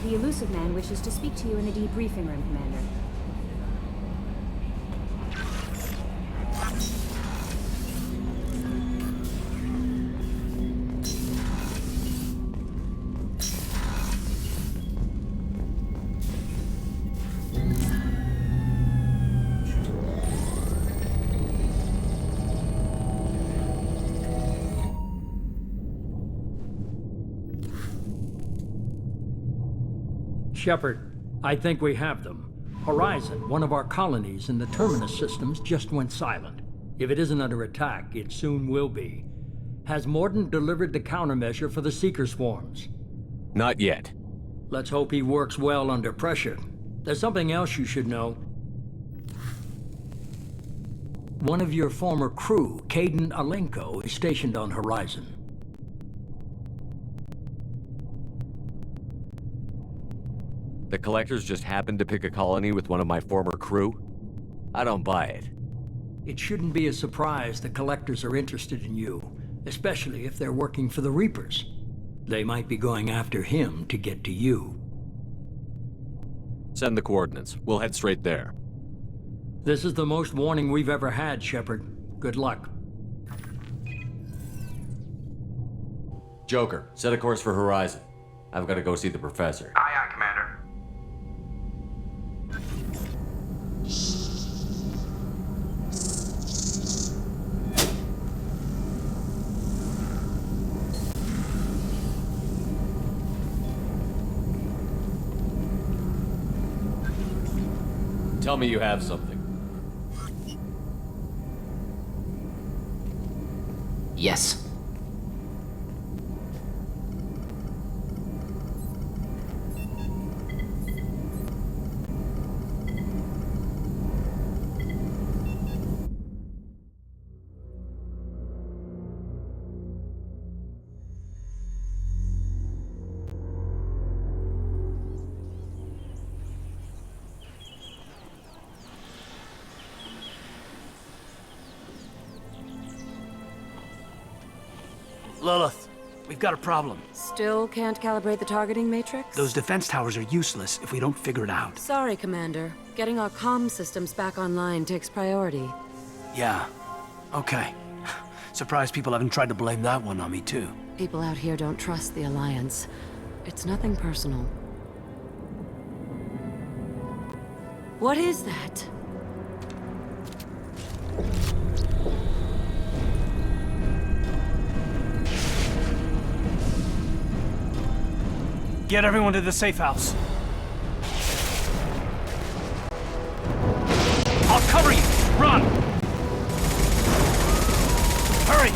The elusive man wishes to speak to you in the debriefing room, Commander. Shepard, I think we have them. Horizon, one of our colonies in the Terminus systems, just went silent. If it isn't under attack, it soon will be. Has Mordant delivered the countermeasure for the Seeker swarms? Not yet. Let's hope he works well under pressure. There's something else you should know. One of your former crew, Caden Alenko, is stationed on Horizon. The Collectors just happened to pick a colony with one of my former crew? I don't buy it. It shouldn't be a surprise the Collectors are interested in you, especially if they're working for the Reapers. They might be going after him to get to you. Send the coordinates. We'll head straight there. This is the most warning we've ever had, Shepard. Good luck. Joker, set a course for Horizon. I've got to go see the Professor. Aye, aye, Commander. Tell me you have something. Yes. Lilith, we've got a problem. Still can't calibrate the targeting matrix? Those defense towers are useless if we don't figure it out. Sorry, Commander. Getting our comm systems back online takes priority. Yeah. Okay. Surprised people haven't tried to blame that one on me, too. People out here don't trust the Alliance. It's nothing personal. What is that? Get everyone to the safe house. I'll cover you! Run! Hurry!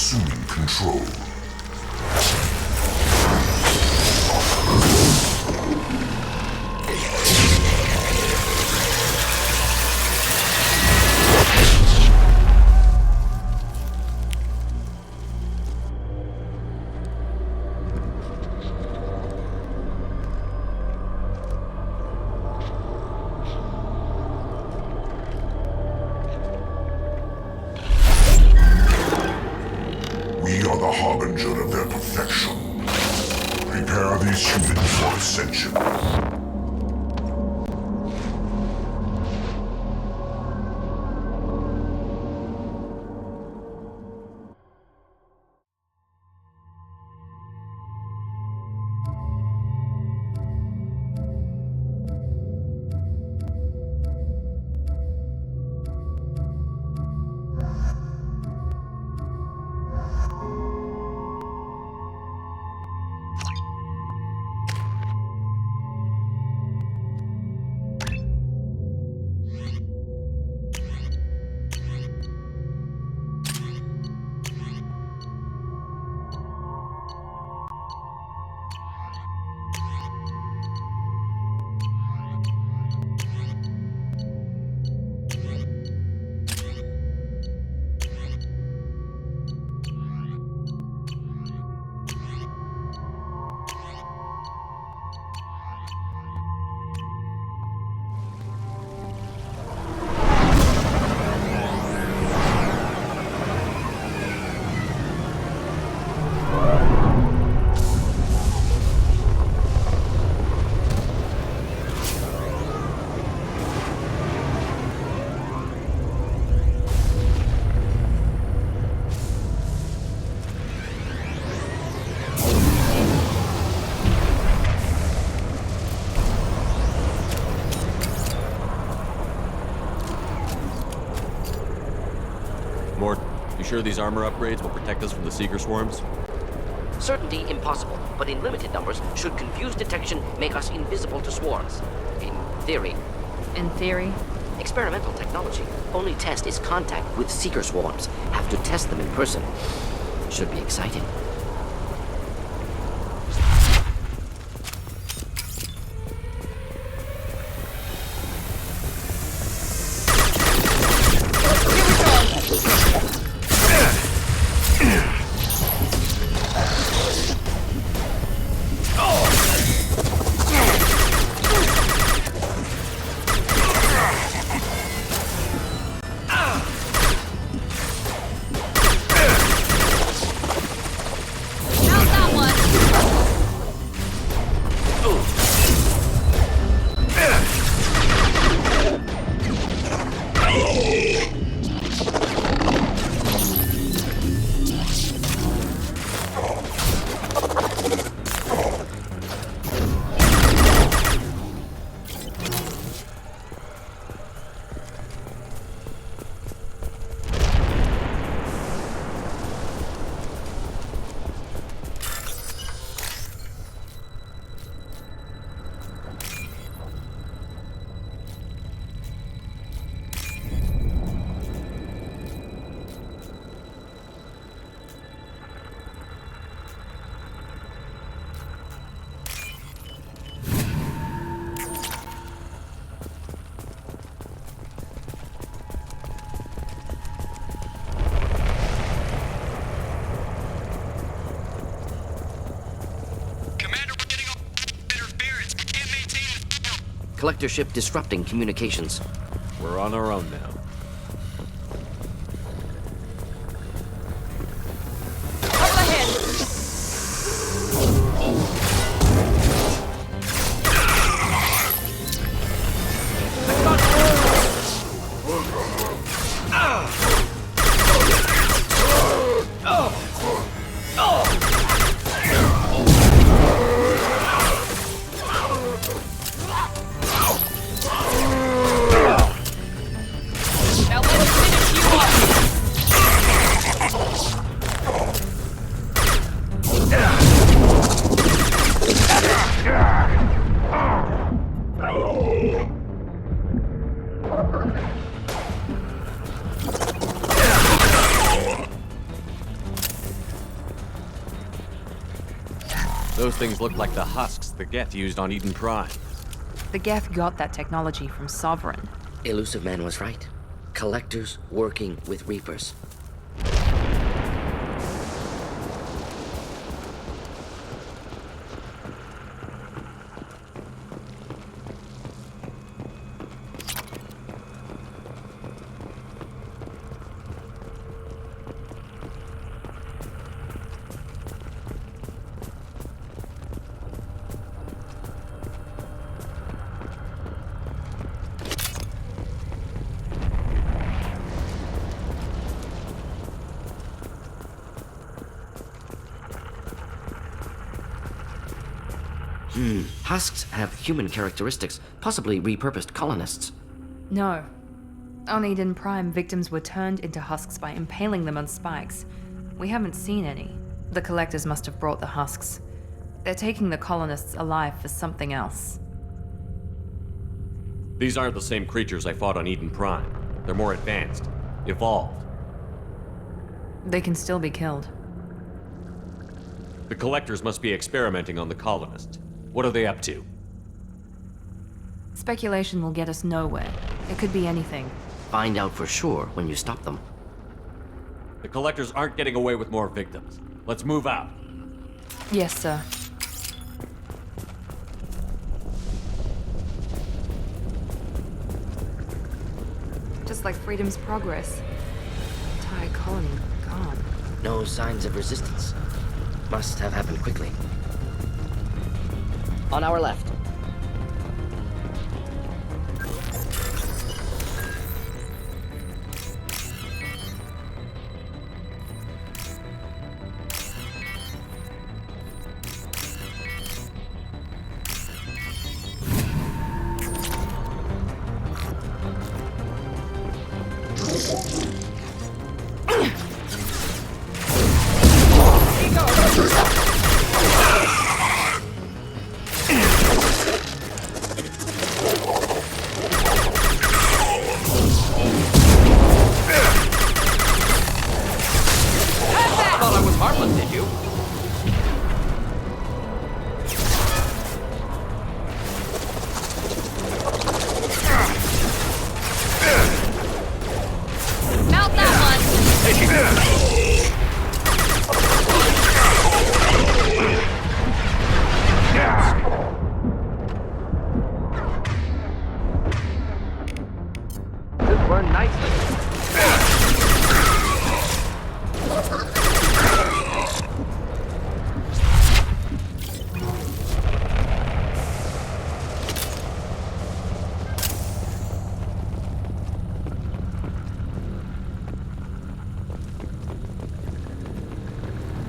assuming control. We are the harbinger of their perfection. Prepare these humans for ascension. Mort, you sure these armor upgrades will protect us from the Seeker swarms? Certainty impossible, but in limited numbers, should confused detection make us invisible to swarms. In theory. In theory? Experimental technology. Only test is contact with Seeker swarms. Have to test them in person. Should be exciting. Collector ship disrupting communications. We're on our own now. Those things look like the husks the Geth used on Eden Prime. The Geth got that technology from Sovereign. Elusive Man was right. Collectors working with Reapers. Husks have human characteristics, possibly repurposed colonists. No. On Eden Prime, victims were turned into husks by impaling them on spikes. We haven't seen any. The collectors must have brought the husks. They're taking the colonists alive for something else. These aren't the same creatures I fought on Eden Prime. They're more advanced, evolved. They can still be killed. The collectors must be experimenting on the colonists. What are they up to? Speculation will get us nowhere. It could be anything. Find out for sure when you stop them. The collectors aren't getting away with more victims. Let's move out. Yes, sir. Just like Freedom's Progress. Entire colony gone. No signs of resistance. Must have happened quickly. On our left.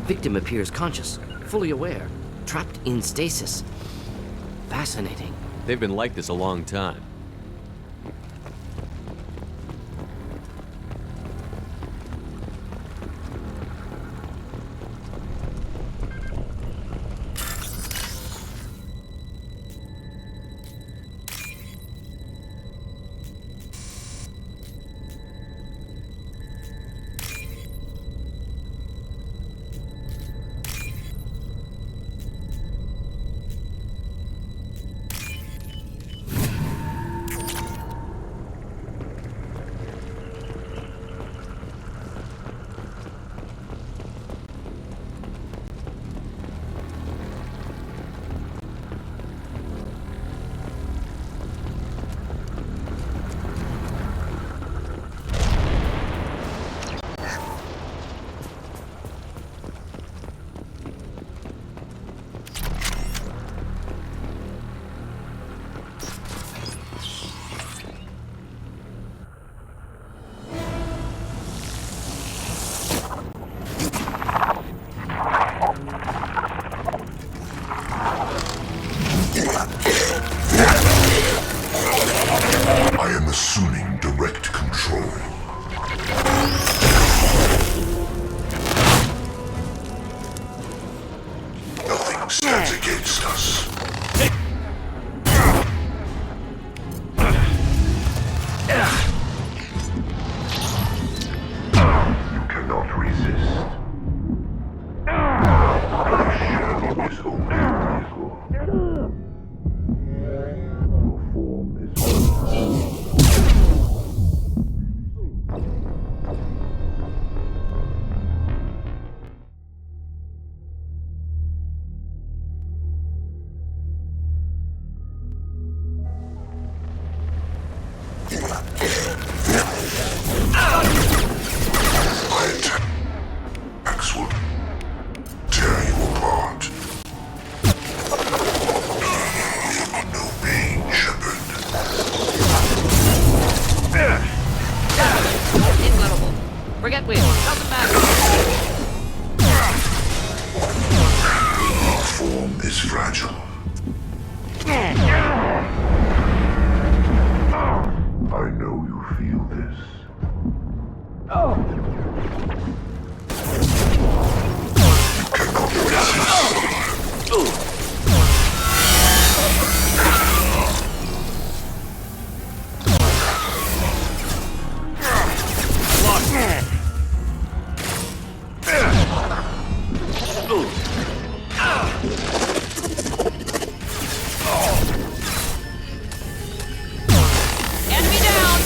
Victim appears conscious, fully aware, trapped in stasis. Fascinating. They've been like this a long time. Forget which. Doesn't matter. Our form is fragile. I know you feel this. You cannot resist. Enemy down!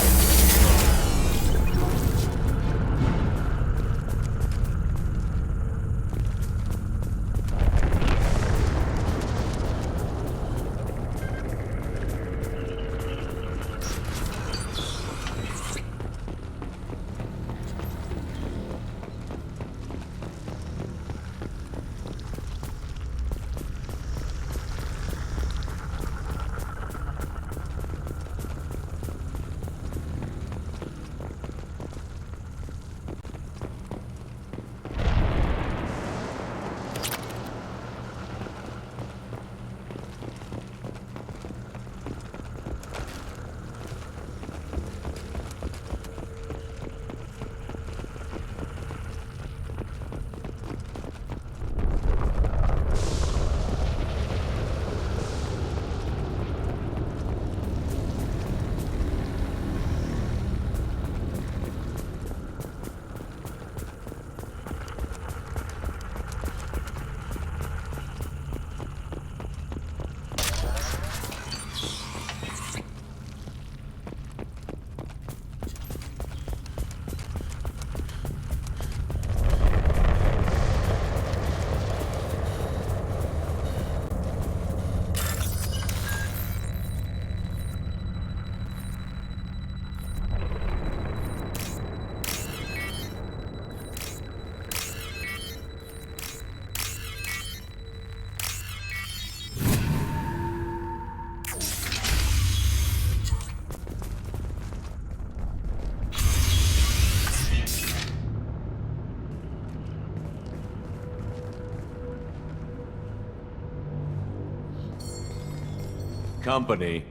Company,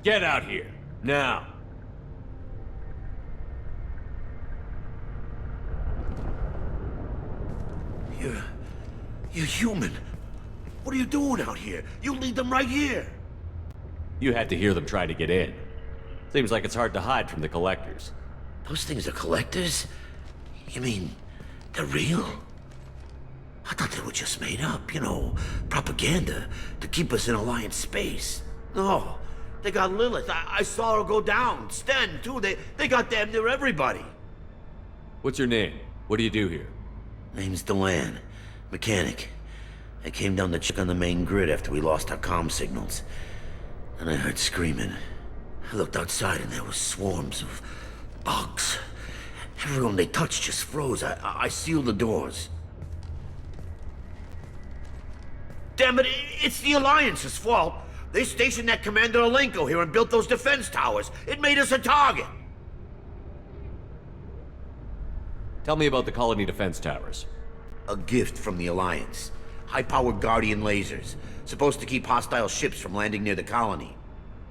get out here, now! You're human. What are you doing out here? You lead them right here. You had to hear them try to get in. Seems like it's hard to hide from the collectors. Those things are collectors? You mean, they're real? I thought they were just made up, you know, propaganda to keep us in Alliance space. No, they got Lilith. I saw her go down. Sten, too. They got damn near everybody. What's your name? What do you do here? Name's Delan. Mechanic. I came down to check on the main grid after we lost our comm signals. And I heard screaming. I looked outside and there was swarms of bugs. Everyone they touched just froze. I sealed the doors. Damn it, it's the Alliance's fault. They stationed that Commander Alenko here and built those defense towers. It made us a target. Tell me about the colony defense towers. A gift from the Alliance. High-powered Guardian lasers. Supposed to keep hostile ships from landing near the colony.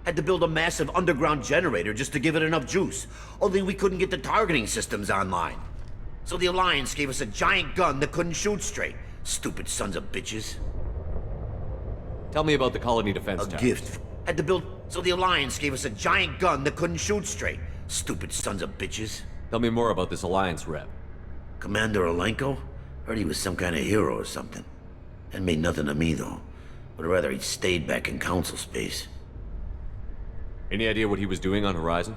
Had to build a massive underground generator just to give it enough juice. Only we couldn't get the targeting systems online. So the Alliance gave us a giant gun that couldn't shoot straight. Stupid sons of bitches. Tell me about the colony defense towers. A gift. Had to build... So the Alliance gave us a giant gun that couldn't shoot straight. Stupid sons of bitches. Tell me more about this Alliance rep. Commander Alenko? Heard he was some kind of hero or something. That made nothing of me, though. Would rather he'd stayed back in Council space. Any idea what he was doing on Horizon?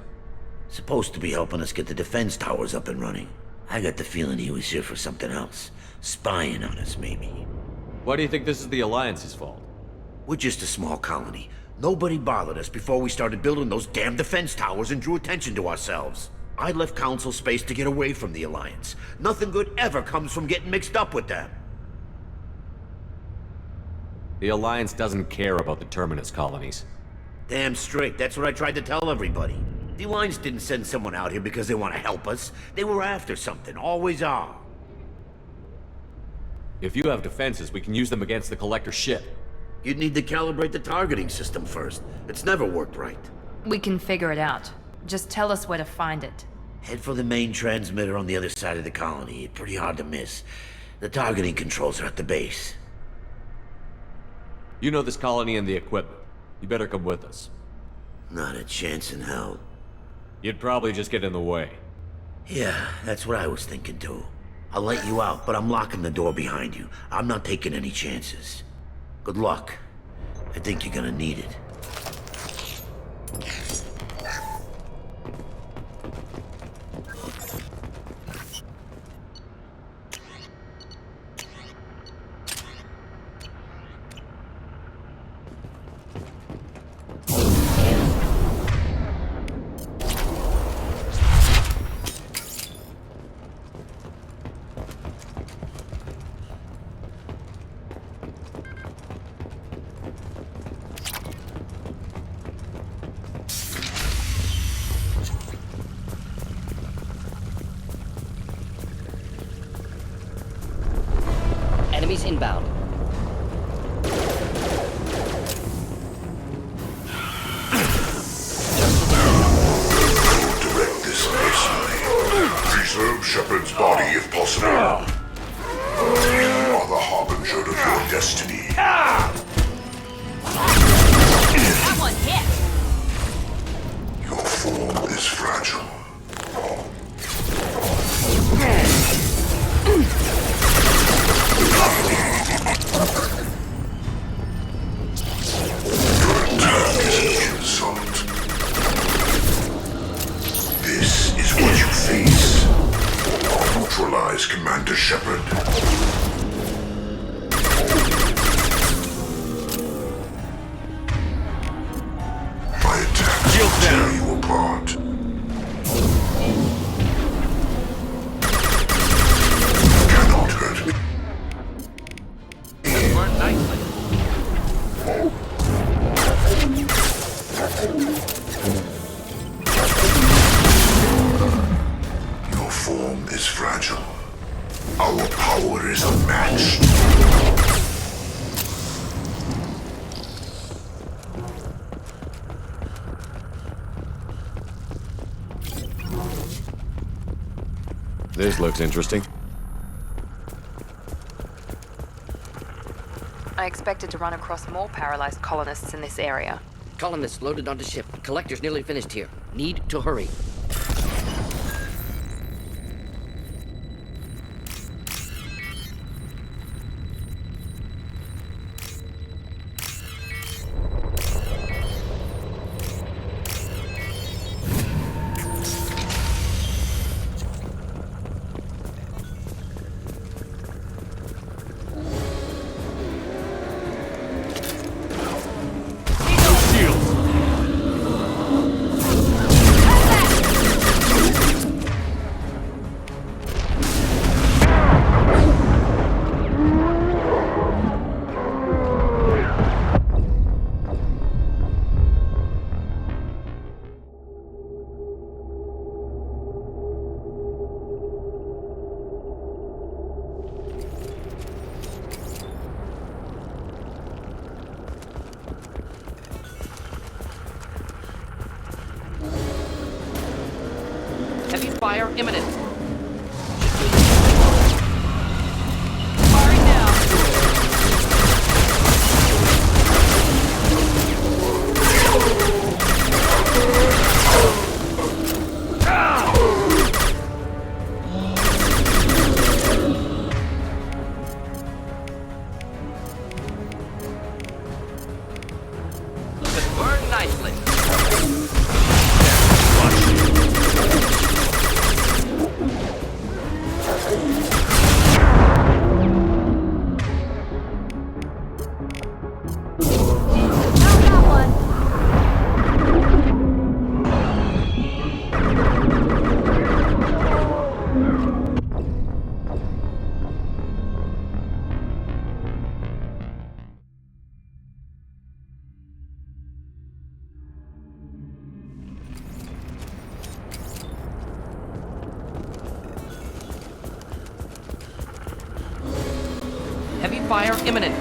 Supposed to be helping us get the defense towers up and running. I got the feeling he was here for something else. Spying on us, maybe. Why do you think this is the Alliance's fault? We're just a small colony. Nobody bothered us before we started building those damn defense towers and drew attention to ourselves. I left Council space to get away from the Alliance. Nothing good ever comes from getting mixed up with them. The Alliance doesn't care about the Terminus colonies. Damn straight, that's what I tried to tell everybody. The Alliance didn't send someone out here because they want to help us. They were after something, always are. If you have defenses, we can use them against the Collector ship. You'd need to calibrate the targeting system first. It's never worked right. We can figure it out. Just tell us where to find it. Head for the main transmitter on the other side of the colony. Pretty hard to miss. The targeting controls are at the base. You know this colony and the equipment. You better come with us. Not a chance in hell. You'd probably just get in the way. Yeah, that's what I was thinking too. I'll let you out, but I'm locking the door behind you. I'm not taking any chances. Good luck. I think you're gonna need it. Enemies inbound. Direct this personally. Preserve Shepard's body if possible. You are the harbinger of your destiny. That one hit! Your form is fragile. Your attack is an insult. This is what you face. Neutralize Commander Shepard. My attacks will tear you apart. Cannot hurt me. Burn nicely. Your form is fragile. Our power is unmatched. This looks interesting. I expected to run across more paralyzed colonists in this area. Colonists loaded onto ship. Collector's nearly finished here. Need to hurry. Heavy fire imminent. Firing now. Could burn nicely. Fire imminent.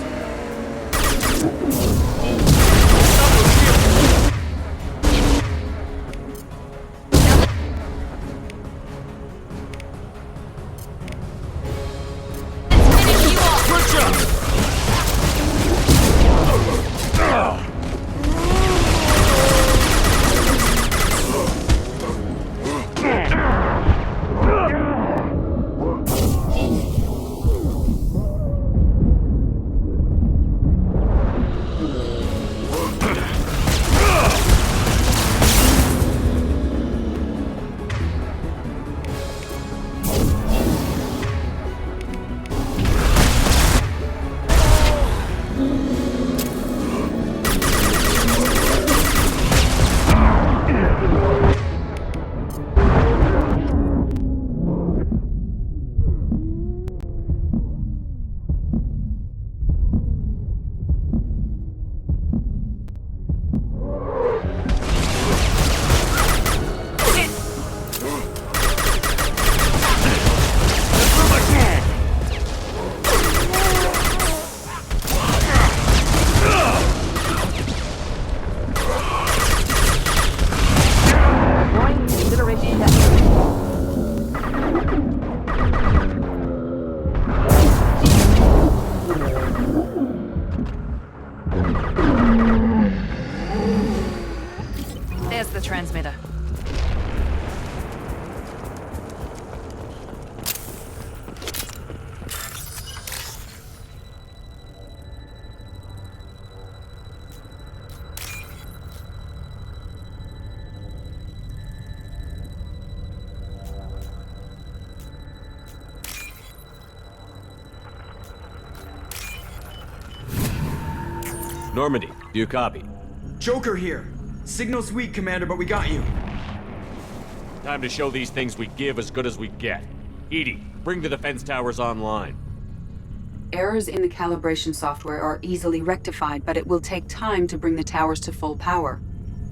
There's the transmitter. Normandy, do you copy? Joker here. Signal's weak, Commander, but we got you. Time to show these things we give as good as we get. Edie, bring the defense towers online. Errors in the calibration software are easily rectified, but it will take time to bring the towers to full power.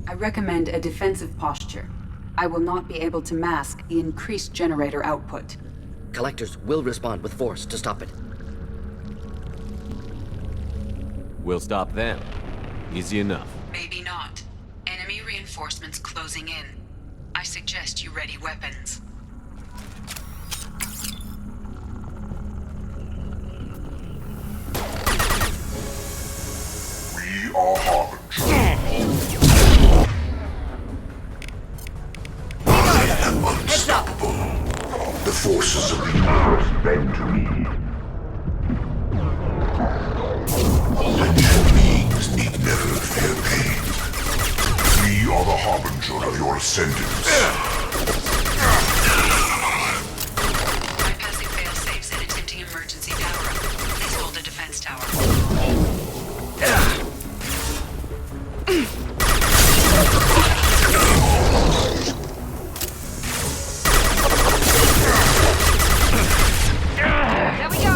I recommend a defensive posture. I will not be able to mask the increased generator output. Collectors will respond with force to stop it. We'll stop them. Easy enough. Maybe not. Enemy reinforcements closing in. I suggest you ready weapons. We are Harbinger. I am unstoppable. The forces of the universe bend to me. Sentient beings need never fear pain. We are the harbinger of your ascendance. Bypassing fail-safes and attempting emergency power-up. Please hold the defense tower. There we go!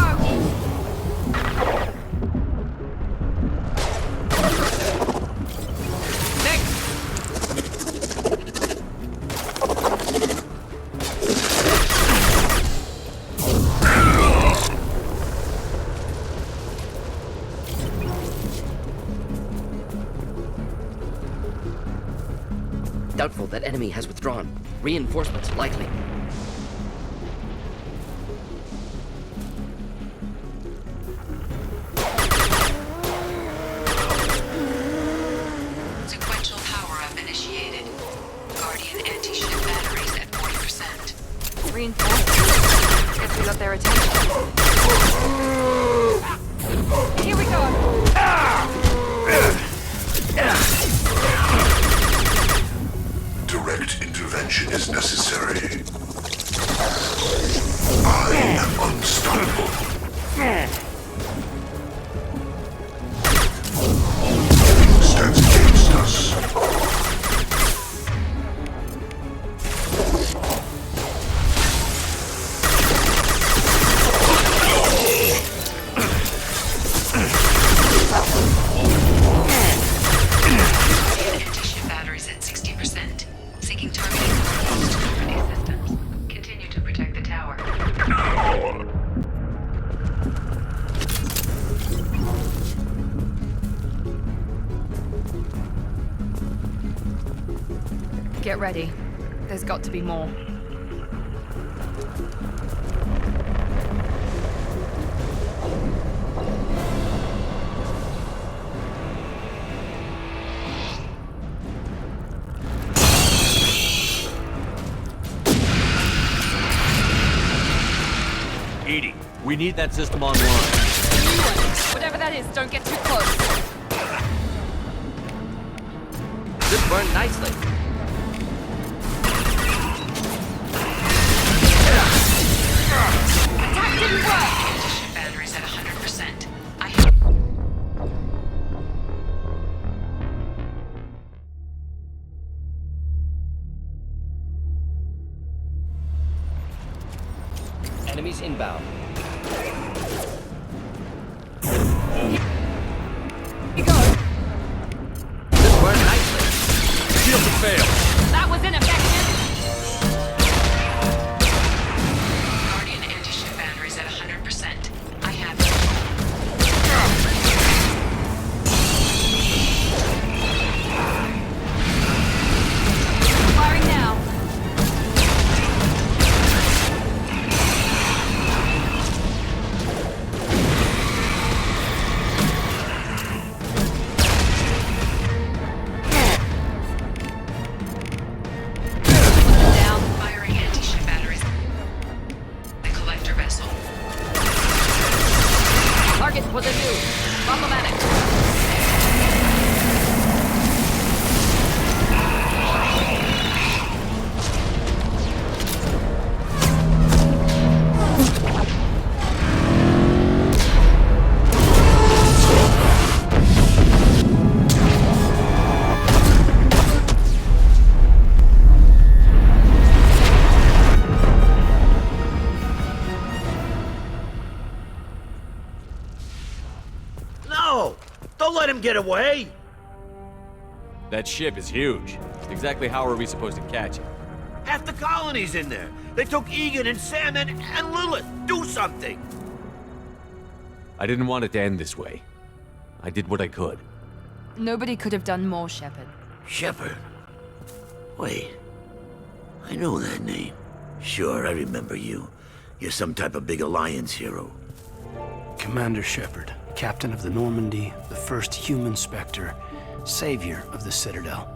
Doubtful that enemy has withdrawn. Reinforcements likely. Sequential power-up initiated. Guardian anti-ship batteries at 40%. Reinforcements. Guess we got their attention. Here we go! Direct intervention is necessary. I am unstoppable. Stands against us. Anti-ship batteries at 60%. Seeking targeting for most systems. Continue to protect the tower. Get ready. There's got to be more. Edie, we need that system online. Whatever that is, don't get too close. This burned nicely. Attack didn't work! Batteries at 100%. Enemies inbound. You go! This burned nicely. Shield to fail. That was ineffective! Guardian anti-ship batteries at 100%. I have Firing now. Down. firing anti-ship batteries. The collector vessel. Target was a new. Problematic. No! Don't let him get away! That ship is huge. Exactly how are we supposed to catch it? Half the colony's in there. They took Egan and Sam and Lilith. Do something! I didn't want it to end this way. I did what I could. Nobody could have done more, Shepard. Shepard. Wait. I know that name. Sure, I remember you. You're some type of big Alliance hero. Commander Shepard, captain of the Normandy, the first human Spectre, savior of the Citadel.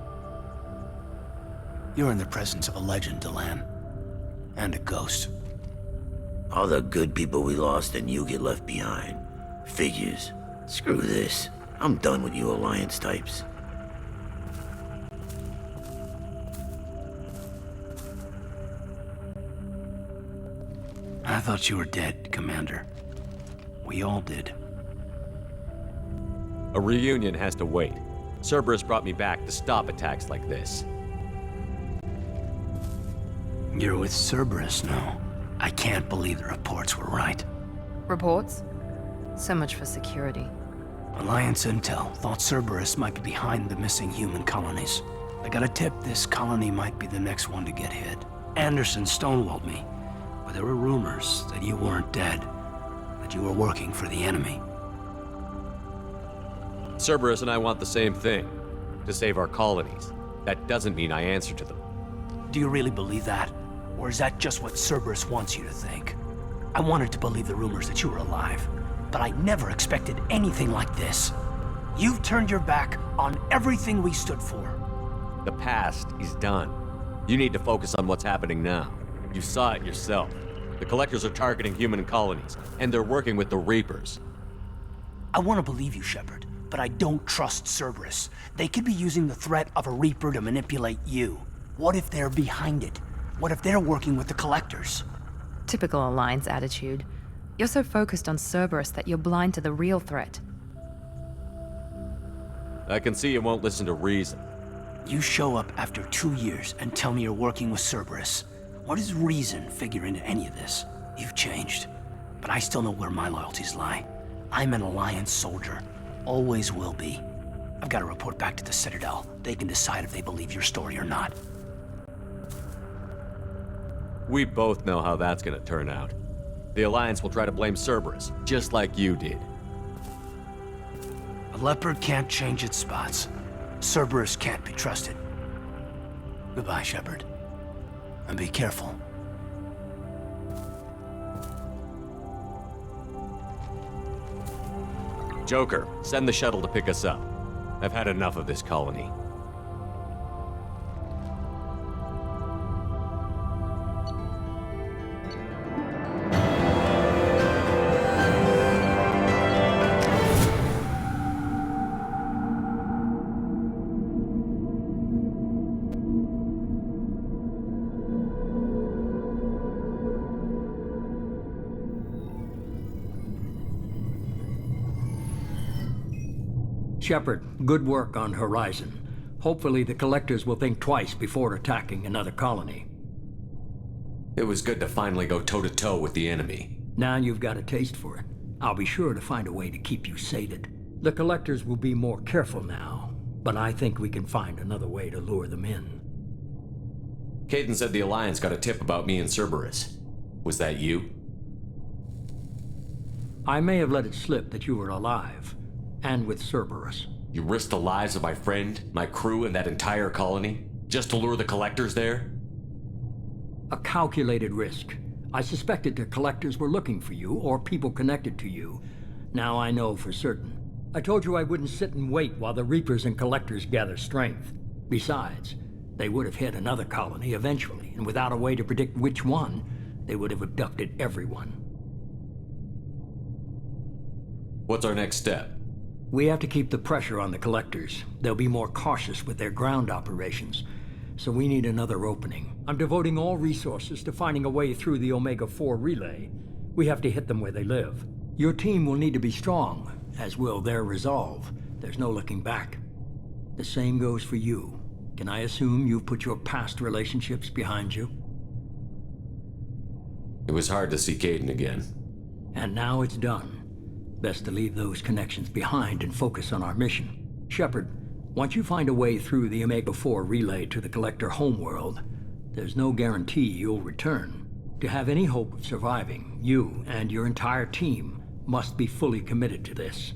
You're in the presence of a legend, Delan. And a ghost. All the good people we lost and you get left behind. Figures. Screw this. I'm done with you Alliance types. I thought you were dead, Commander. We all did. A reunion has to wait. Cerberus brought me back to stop attacks like this. You're with Cerberus now. I can't believe the reports were right. Reports? So much for security. Alliance Intel thought Cerberus might be behind the missing human colonies. I got a tip this colony might be the next one to get hit. Anderson stonewalled me, but there were rumors that you weren't dead, that you were working for the enemy. Cerberus and I want the same thing. To save our colonies. That doesn't mean I answer to them. Do you really believe that? Or is that just what Cerberus wants you to think? I wanted to believe the rumors that you were alive, but I never expected anything like this. You've turned your back on everything we stood for. The past is done. You need to focus on what's happening now. You saw it yourself. The Collectors are targeting human colonies, and they're working with the Reapers. I want to believe you, Shepard, but I don't trust Cerberus. They could be using the threat of a Reaper to manipulate you. What if they're behind it? What if they're working with the Collectors? Typical Alliance attitude. You're so focused on Cerberus that you're blind to the real threat. I can see you won't listen to reason. You show up after 2 years and tell me you're working with Cerberus. What does reason figure into any of this? You've changed, but I still know where my loyalties lie. I'm an Alliance soldier. Always will be. I've got to report back to the Citadel. They can decide if they believe your story or not. We both know how that's gonna turn out. The Alliance will try to blame Cerberus, just like you did. A leopard can't change its spots. Cerberus can't be trusted. Goodbye, Shepard. And be careful. Joker, send the shuttle to pick us up. I've had enough of this colony. Shepard, good work on Horizon. Hopefully the Collectors will think twice before attacking another colony. It was good to finally go toe-to-toe with the enemy. Now you've got a taste for it. I'll be sure to find a way to keep you sated. The Collectors will be more careful now, but I think we can find another way to lure them in. Kaidan said the Alliance got a tip about me and Cerberus. Was that you? I may have let it slip that you were alive, and with Cerberus. You risked the lives of my friend, my crew, and that entire colony? Just to lure the Collectors there? A calculated risk. I suspected the Collectors were looking for you, or people connected to you. Now I know for certain. I told you I wouldn't sit and wait while the Reapers and Collectors gather strength. Besides, they would have hit another colony eventually, and without a way to predict which one, they would have abducted everyone. What's our next step? We have to keep the pressure on the Collectors. They'll be more cautious with their ground operations, so we need another opening. I'm devoting all resources to finding a way through the Omega-4 relay. We have to hit them where they live. Your team will need to be strong, as will their resolve. There's no looking back. The same goes for you. Can I assume you've put your past relationships behind you? It was hard to see Kaidan again. And now it's done. Best to leave those connections behind and focus on our mission. Shepard, once you find a way through the Omega-4 relay to the Collector homeworld, there's no guarantee you'll return. To have any hope of surviving, you and your entire team must be fully committed to this.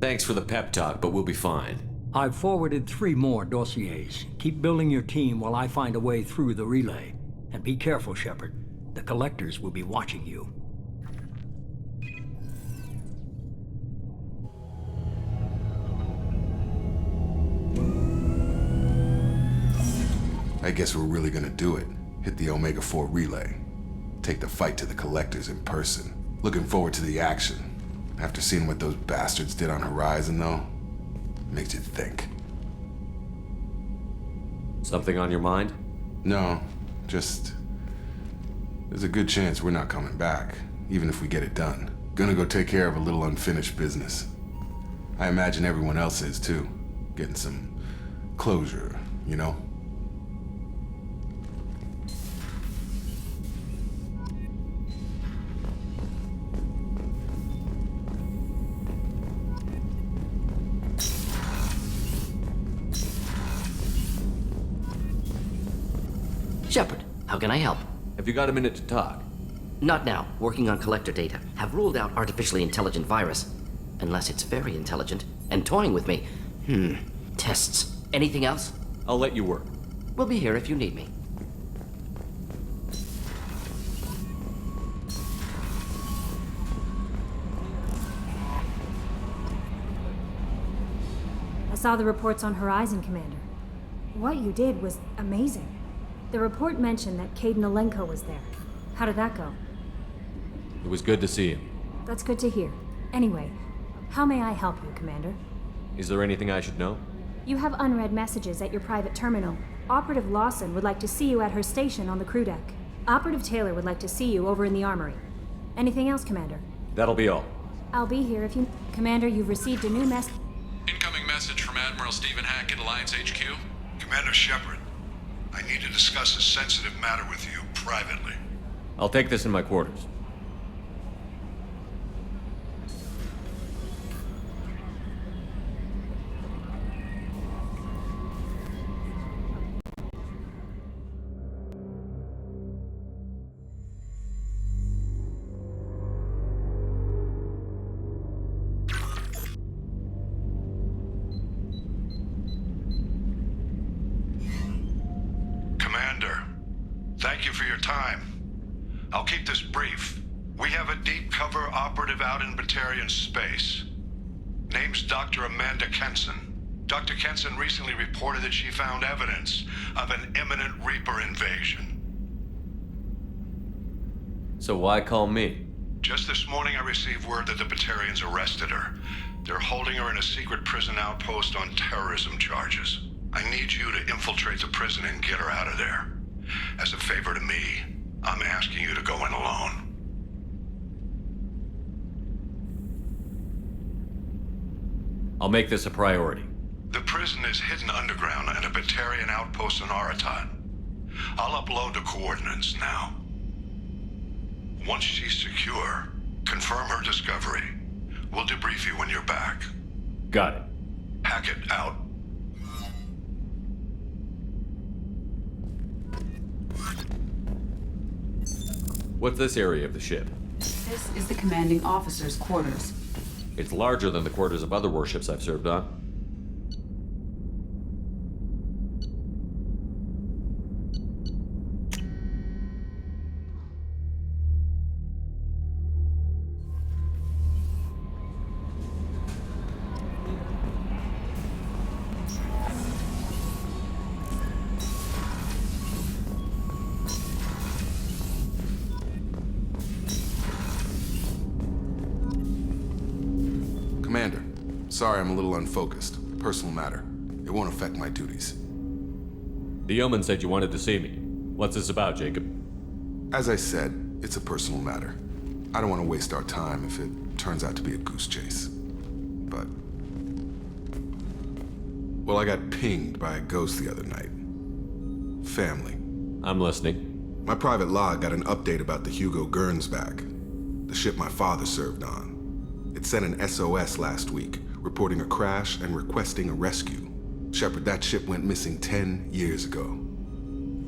Thanks for the pep talk, but we'll be fine. I've forwarded 3 more dossiers. Keep building your team while I find a way through the relay. And be careful, Shepard. The Collectors will be watching you. I guess we're really gonna do it. Hit the Omega-4 relay. Take the fight to the Collectors in person. Looking forward to the action. After seeing what those bastards did on Horizon, though, makes you think. Something on your mind? No, just... there's a good chance we're not coming back, even if we get it done. Gonna go take care of a little unfinished business. I imagine everyone else is, too. Getting some closure, you know? Shepard, how can I help? Have you got a minute to talk? Not now. Working on Collector data. Have ruled out artificially intelligent virus. Unless it's very intelligent and toying with me. Tests. Anything else? I'll let you work. We'll be here if you need me. I saw the reports on Horizon, Commander. What you did was amazing. The report mentioned that Kaidan Alenko was there. How did that go? It was good to see him. That's good to hear. Anyway, how may I help you, Commander? Is there anything I should know? You have unread messages at your private terminal. Operative Lawson would like to see you at her station on the crew deck. Operative Taylor would like to see you over in the armory. Anything else, Commander? That'll be all. I'll be here if you... Commander, you've received a new message. Incoming message from Admiral Stephen Hackett, Alliance HQ. Commander Shepard, I need to discuss a sensitive matter with you privately. I'll take this in my quarters. I'll keep this brief. We have a deep cover operative out in Batarian space. Name's Dr. Amanda Kenson. Dr. Kenson recently reported that she found evidence of an imminent Reaper invasion. So why call me? Just this morning I received word that the Batarians arrested her. They're holding her in a secret prison outpost on terrorism charges. I need you to infiltrate the prison and get her out of there. As a favor to me, I'm asking you to go in alone. I'll make this a priority. The prison is hidden underground in a Batarian outpost in Araton. I'll upload the coordinates now. Once she's secure, confirm her discovery. We'll debrief you when you're back. Got it. Hackett out. What's this area of the ship? This is the commanding officer's quarters. It's larger than the quarters of other warships I've served on. Commander, sorry I'm a little unfocused. Personal matter. It won't affect my duties. The yeoman said you wanted to see me. What's this about, Jacob? As I said, it's a personal matter. I don't want to waste our time if it turns out to be a goose chase. But... well, I got pinged by a ghost the other night. Family. I'm listening. My private log got an update about the Hugo Gernsback, the ship my father served on. It sent an SOS last week, reporting a crash and requesting a rescue. Shepard, that ship went missing 10 years ago.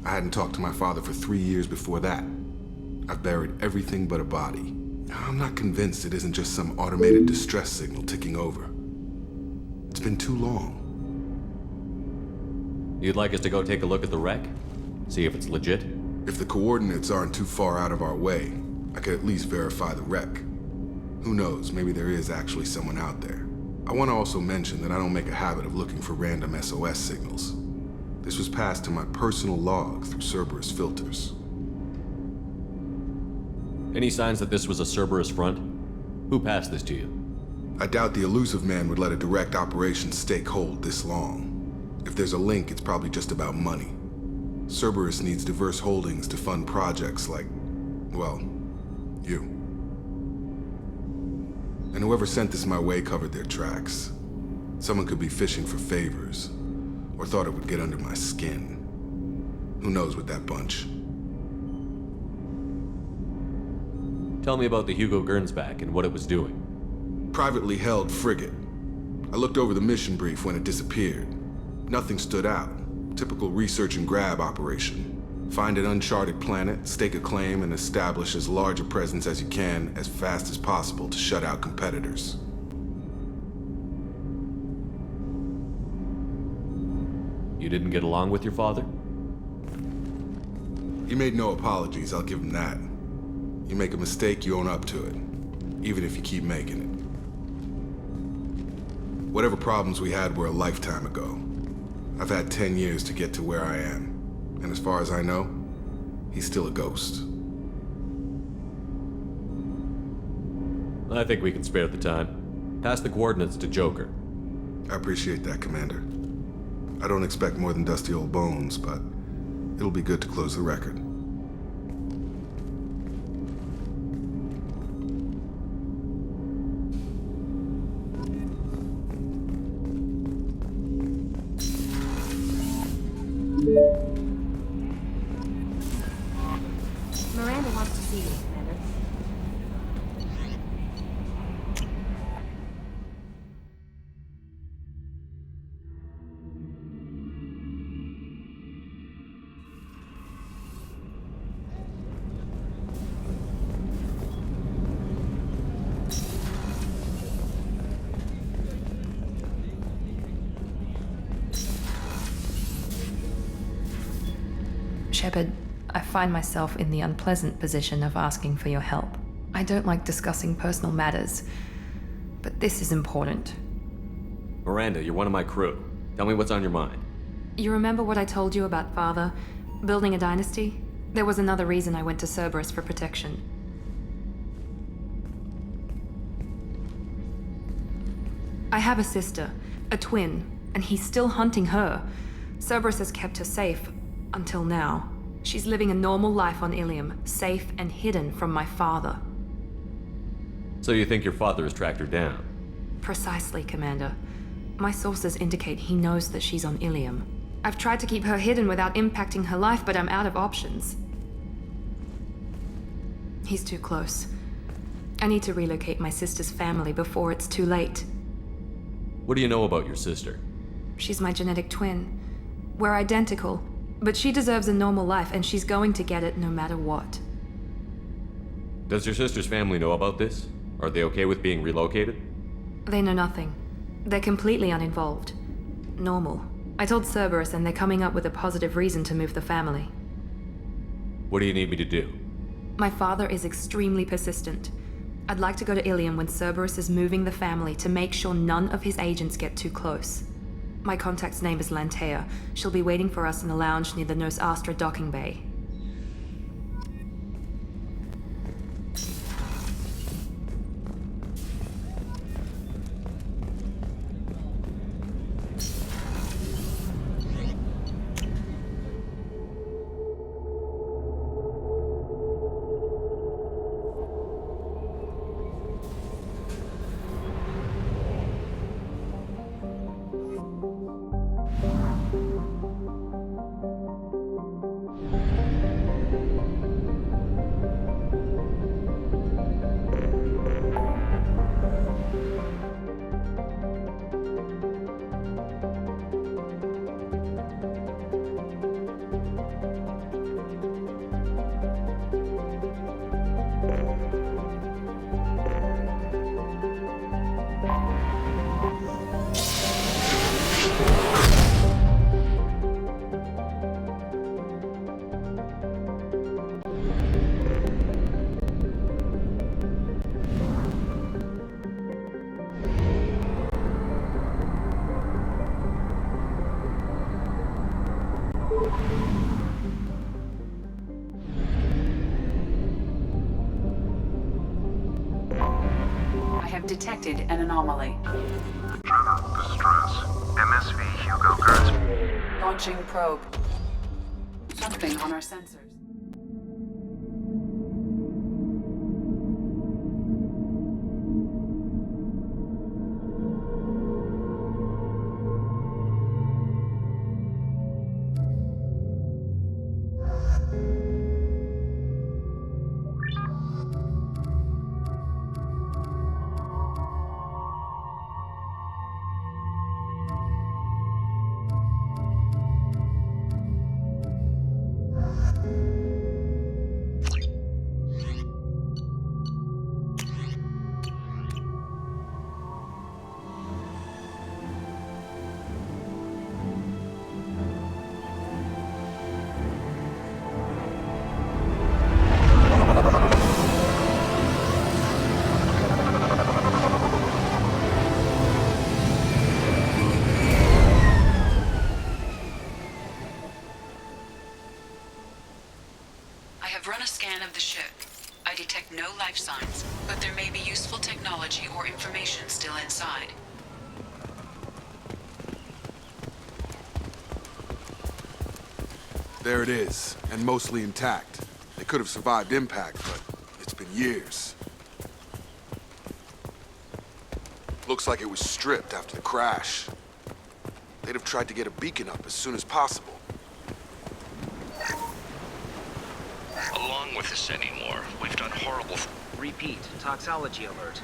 I hadn't talked to my father for 3 years before that. I've buried everything but a body. I'm not convinced it isn't just some automated distress signal ticking over. It's been too long. You'd like us to go take a look at the wreck? See if it's legit? If the coordinates aren't too far out of our way, I could at least verify the wreck. Who knows, maybe there is actually someone out there. I want to also mention that I don't make a habit of looking for random SOS signals. This was passed to my personal log through Cerberus filters. Any signs that this was a Cerberus front? Who passed this to you? I doubt the elusive man would let a direct operations stake hold this long. If there's a link, it's probably just about money. Cerberus needs diverse holdings to fund projects like, well, you. And whoever sent this my way covered their tracks. Someone could be fishing for favors, or thought it would get under my skin. Who knows with that bunch? Tell me about the Hugo Gernsback and what it was doing. Privately held frigate. I looked over the mission brief when it disappeared. Nothing stood out. Typical research and grab operation. Find an uncharted planet, stake a claim, and establish as large a presence as you can as fast as possible to shut out competitors. You didn't get along with your father? He made no apologies, I'll give him that. You make a mistake, you own up to it. Even if you keep making it. Whatever problems we had were a lifetime ago. I've had 10 years to get to where I am. And as far as I know, he's still a ghost. I think we can spare the time. Pass the coordinates to Joker. I appreciate that, Commander. I don't expect more than dusty old bones, but it'll be good to close the record. Miranda wants to see you, Commander. Shepard, I find myself in the unpleasant position of asking for your help. I don't like discussing personal matters, but this is important. Miranda, you're one of my crew. Tell me what's on your mind. You remember what I told you about Father? Building a dynasty? There was another reason I went to Cerberus for protection. I have a sister, a twin, and he's still hunting her. Cerberus has kept her safe, until now. She's living a normal life on Ilium, safe and hidden from my father. So you think your father has tracked her down? Precisely, Commander. My sources indicate he knows that she's on Ilium. I've tried to keep her hidden without impacting her life, but I'm out of options. He's too close. I need to relocate my sister's family before it's too late. What do you know about your sister? She's my genetic twin. We're identical, but she deserves a normal life, and she's going to get it no matter what. Does your sister's family know about this? Are they okay with being relocated? They know nothing. They're completely uninvolved. Normal. I told Cerberus, and they're coming up with a positive reason to move the family. What do you need me to do? My father is extremely persistent. I'd like to go to Ilium when Cerberus is moving the family to make sure none of his agents get too close. My contact's name is Lantea. She'll be waiting for us in the lounge near the Nos Astra docking bay. Detected an anomaly. Distress. MSV Hugo Kurtz. Launching probe. Something on our sensors. No life signs, but there may be useful technology or information still inside. There it is, and mostly intact. They could have survived impact, but it's been years. Looks like it was stripped after the crash. They'd have tried to get a beacon up as soon as possible. Along with this anymore, we've done horrible... Repeat, toxology alert.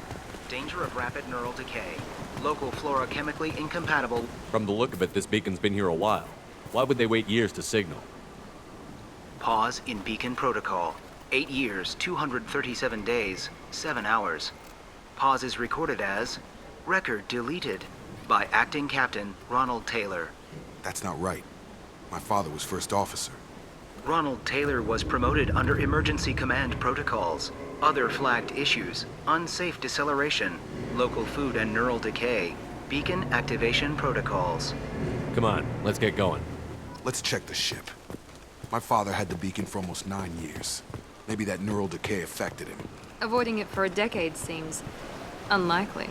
Danger of rapid neural decay. Local flora chemically incompatible. From the look of it, this beacon's been here a while. Why would they wait years to signal? Pause in beacon protocol. 8 years, 237 days, 7 hours. Pause is recorded as... Record deleted. By Acting Captain Ronald Taylor. That's not right. My father was first officer. Ronald Taylor was promoted under emergency command protocols. Other flagged issues: unsafe deceleration, local food and neural decay, beacon activation protocols. Come on, let's get going. Let's check the ship. My father had the beacon for almost 9 years. Maybe that neural decay affected him. Avoiding it for a decade seems unlikely.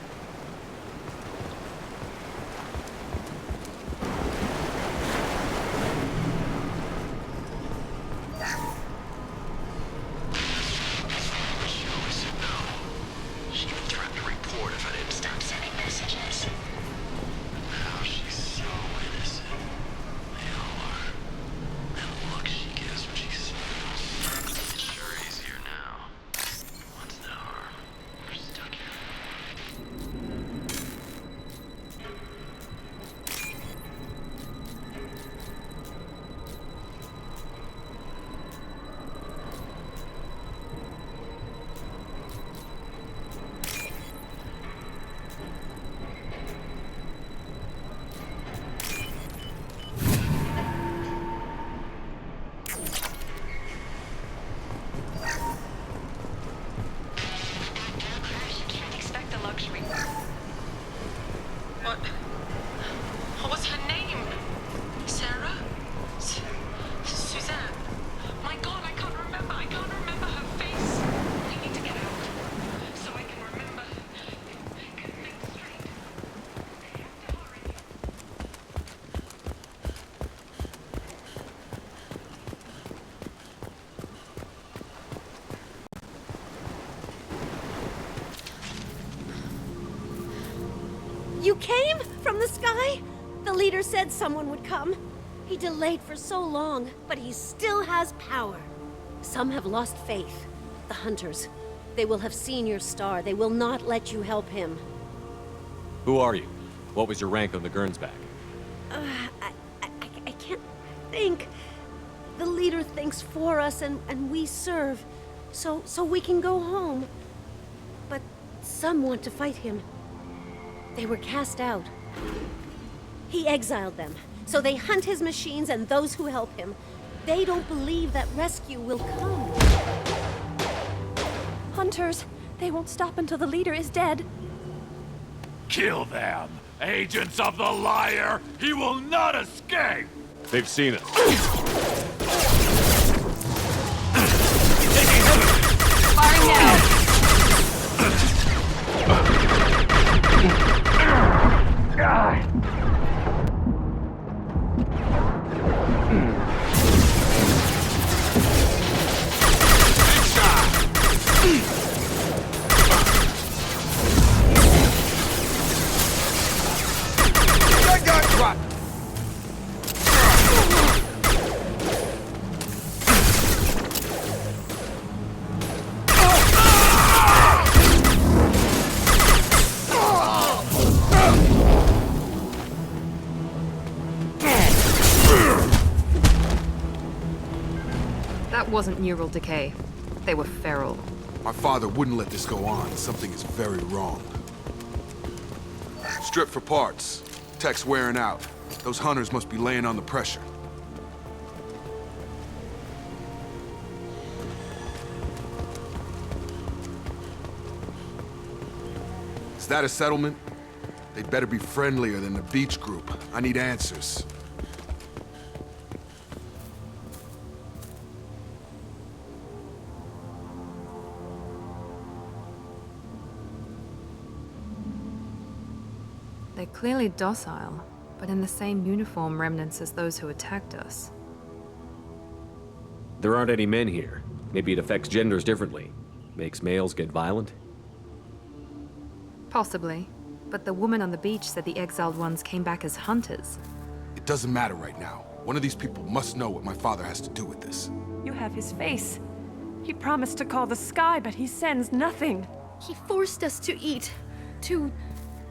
You came? From the sky? The leader said someone would come. He delayed for so long, but he still has power. Some have lost faith. The hunters. They will have seen your star. They will not let you help him. Who are you? What was your rank on the Gernsback? I can't think. The leader thinks for us and we serve. So we can go home. But some want to fight him. They were cast out. He exiled them, so they hunt his machines and those who help him. They don't believe that rescue will come. Hunters, they won't stop until the leader is dead. Kill them! Agents of the liar! He will not escape! They've seen us. Firing now! That wasn't neural decay. They were feral. My father wouldn't let this go on. Something is very wrong. Strip for parts. Tech's wearing out. Those hunters must be laying on the pressure. Is that a settlement? They'd better be friendlier than the beach group. I need answers. They're clearly docile, but in the same uniform remnants as those who attacked us. There aren't any men here. Maybe it affects genders differently. Makes males get violent? Possibly. But the woman on the beach said the exiled ones came back as hunters. It doesn't matter right now. One of these people must know what my father has to do with this. You have his face. He promised to call the sky, but he sends nothing. He forced us to eat, to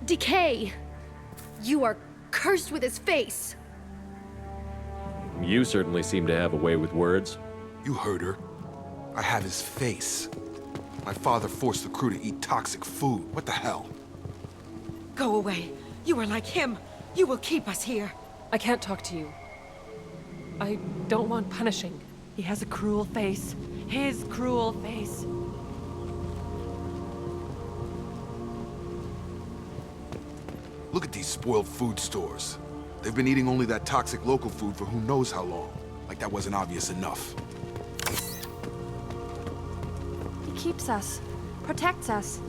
decay. You are cursed with his face. You certainly seem to have a way with words. You heard her. I have his face. My father forced the crew to eat toxic food. What the hell? Go away. You are like him. You will keep us here. I can't talk to you. I don't want punishing. He has a cruel face. His cruel face. Look at these spoiled food stores. They've been eating only that toxic local food for who knows how long. Like that wasn't obvious enough. He keeps us, protects us,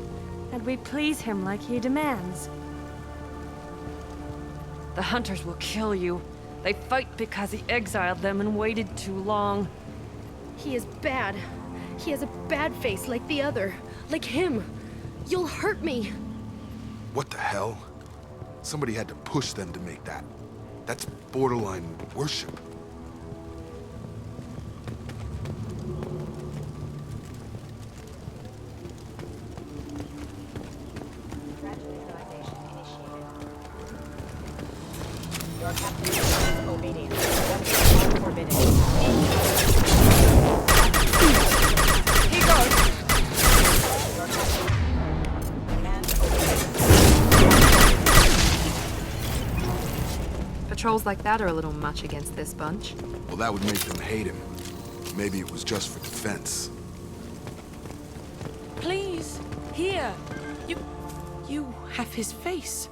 and we please him like he demands. The hunters will kill you. They fight because he exiled them and waited too long. He is bad. He has a bad face like the other. Like him. You'll hurt me. What the hell? Somebody had to push them to make that. That's borderline worship. Patrols like that are a little much against this bunch. Well, that would make them hate him. Maybe it was just for defense. Please, here. You have his face.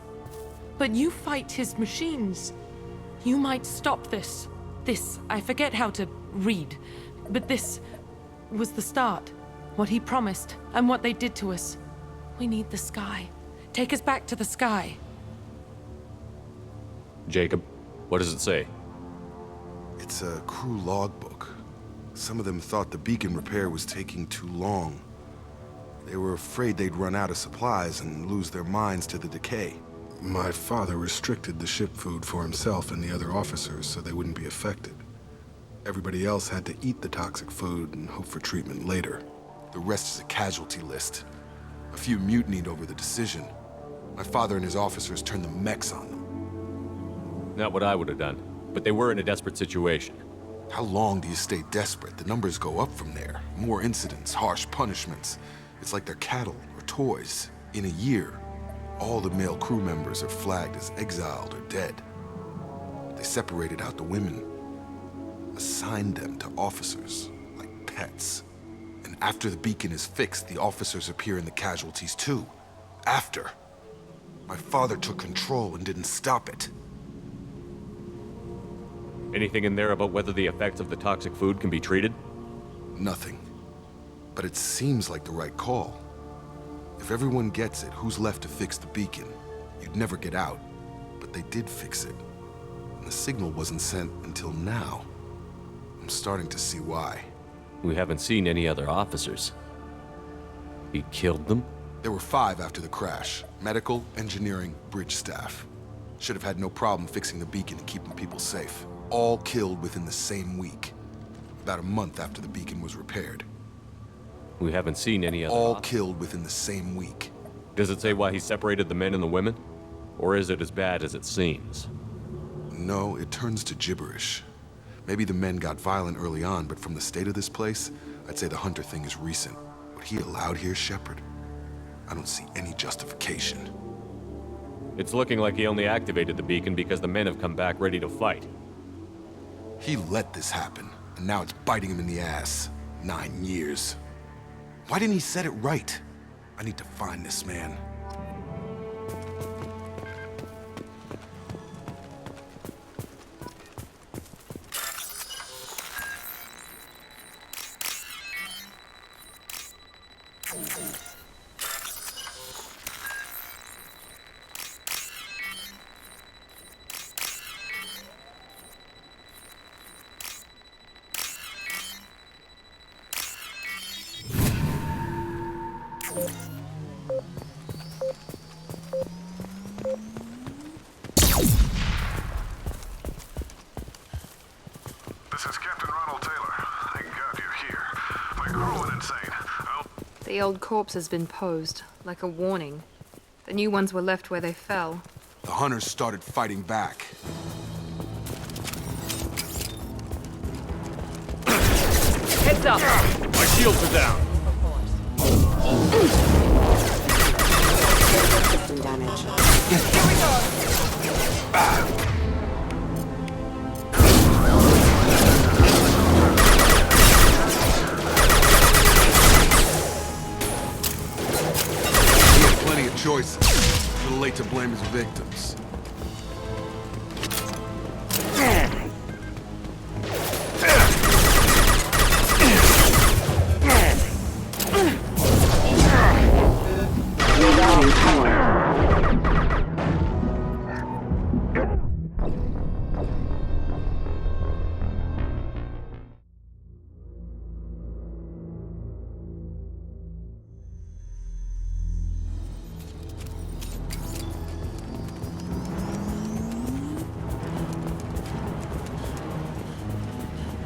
But you fight his machines. You might stop this. This, I forget how to read. But this was the start. What he promised, and what they did to us. We need the sky. Take us back to the sky. Jacob, what does it say? It's a crew logbook. Some of them thought the beacon repair was taking too long. They were afraid they'd run out of supplies and lose their minds to the decay. My father restricted the ship food for himself and the other officers so they wouldn't be affected. Everybody else had to eat the toxic food and hope for treatment later. The rest is a casualty list. A few mutinied over the decision. My father and his officers turned the mechs on them. Not what I would have done, but they were in a desperate situation. How long do you stay desperate? The numbers go up from there. More incidents, harsh punishments. It's like they're cattle or toys. In a year, all the male crew members are flagged as exiled or dead. They separated out the women, assigned them to officers, like pets. And after the beacon is fixed, the officers appear in the casualties too. After. My father took control and didn't stop it. Anything in there about whether the effects of the toxic food can be treated? Nothing. But it seems like the right call. If everyone gets it, who's left to fix the beacon? You'd never get out. But they did fix it. And the signal wasn't sent until now. I'm starting to see why. We haven't seen any other officers. He killed them? There were 5 after the crash. Medical, engineering, bridge staff. Should have had no problem fixing the beacon and keeping people safe. All killed within the same week. About a month after the beacon was repaired. We haven't seen any other All killed within the same week. Does it say why he separated the men and the women? Or is it as bad as it seems? No, it turns to gibberish. Maybe the men got violent early on, but from the state of this place, I'd say the Hunter thing is recent. What he allowed here, Shepard? I don't see any justification. It's looking like he only activated the beacon because the men have come back ready to fight. He let this happen, and now it's biting him in the ass. 9 years. Why didn't he set it right? I need to find this man. The old corpse has been posed, like a warning. The new ones were left where they fell. The Hunters started fighting back. Heads up! My shields are down! System damage. Here we go! choices. A little late to blame his victims.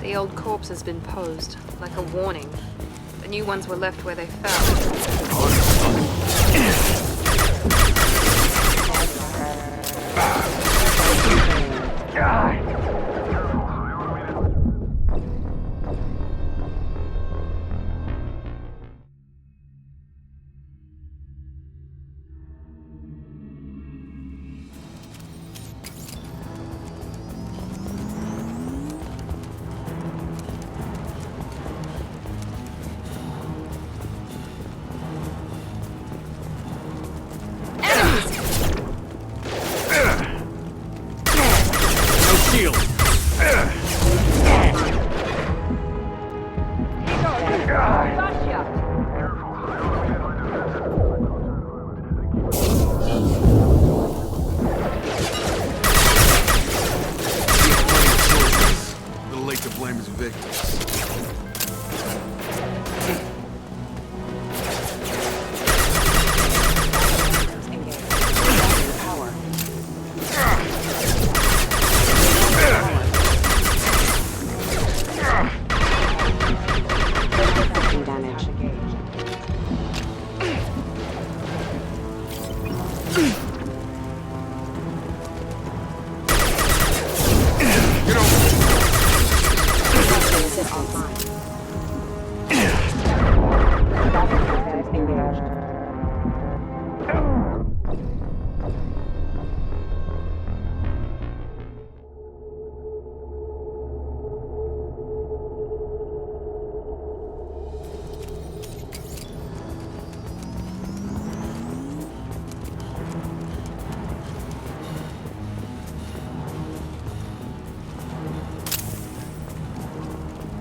The old corpse has been posed, like a warning. The new ones were left where they fell.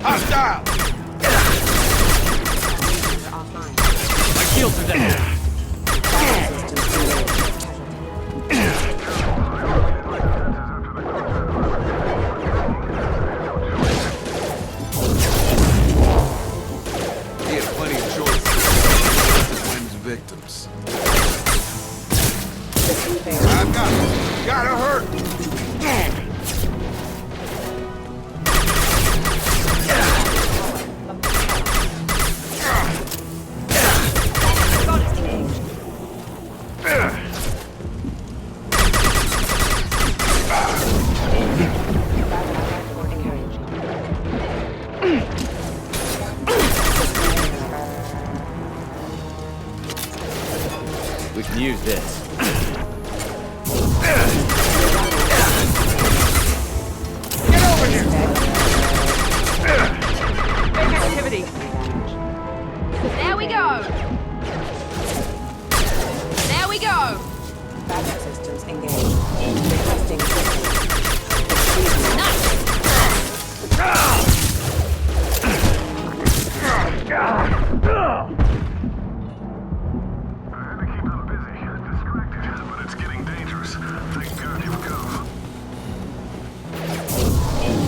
Hostile! My shields are down. He had plenty of choices to blame his victims. I've got him. Gotta hurt! We can use this. Get over here! Big activity. There we go! There we go! Backup systems engaged. Requesting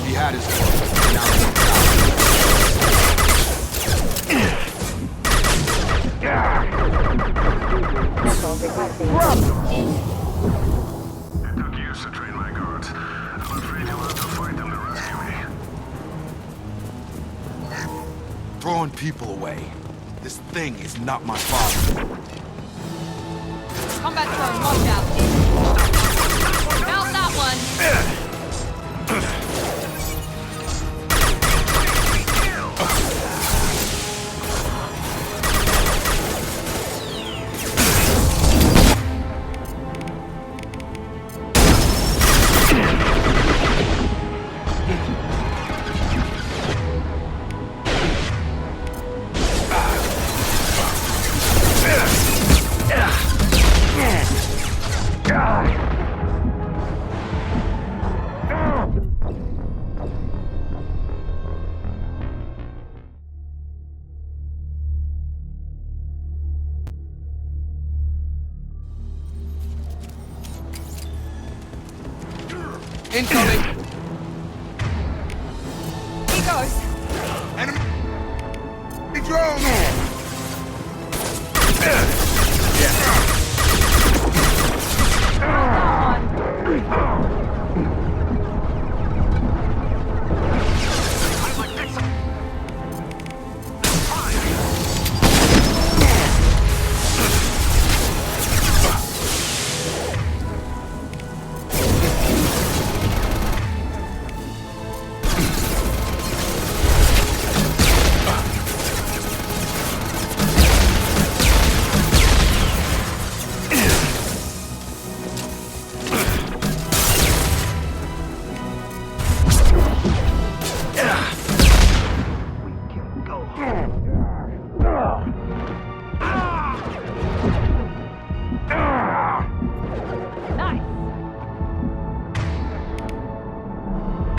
He had his fun. Now he's It took years to train my guards. I'm afraid you'll have to fight them to rescue me. throwing people away. This thing is not my father. Combat drone, watch out! Found that one! Incoming! He goes! Enemy drone!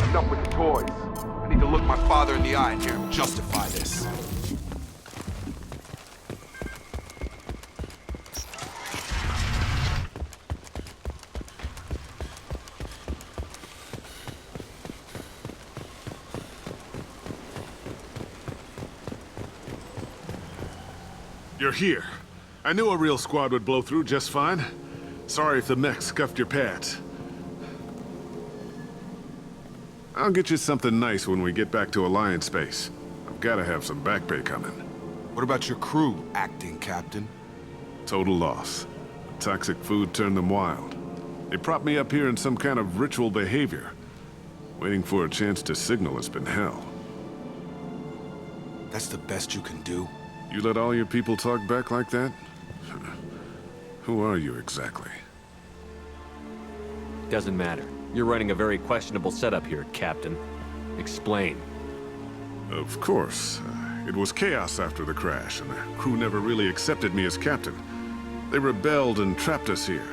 Enough with the toys. I need to look my father in the eye and hear him justify this. You're here. I knew a real squad would blow through just fine. Sorry if the mech scuffed your pads. I'll get you something nice when we get back to Alliance base. I've gotta have some back pay coming. What about your crew, acting captain? Total loss. Toxic food turned them wild. They propped me up here in some kind of ritual behavior. Waiting for a chance to signal has been hell. That's the best you can do? You let all your people talk back like that? Who are you exactly? Doesn't matter. You're running a very questionable setup here, Captain. Explain. Of course. It was chaos after the crash, and the crew never really accepted me as captain. They rebelled and trapped us here.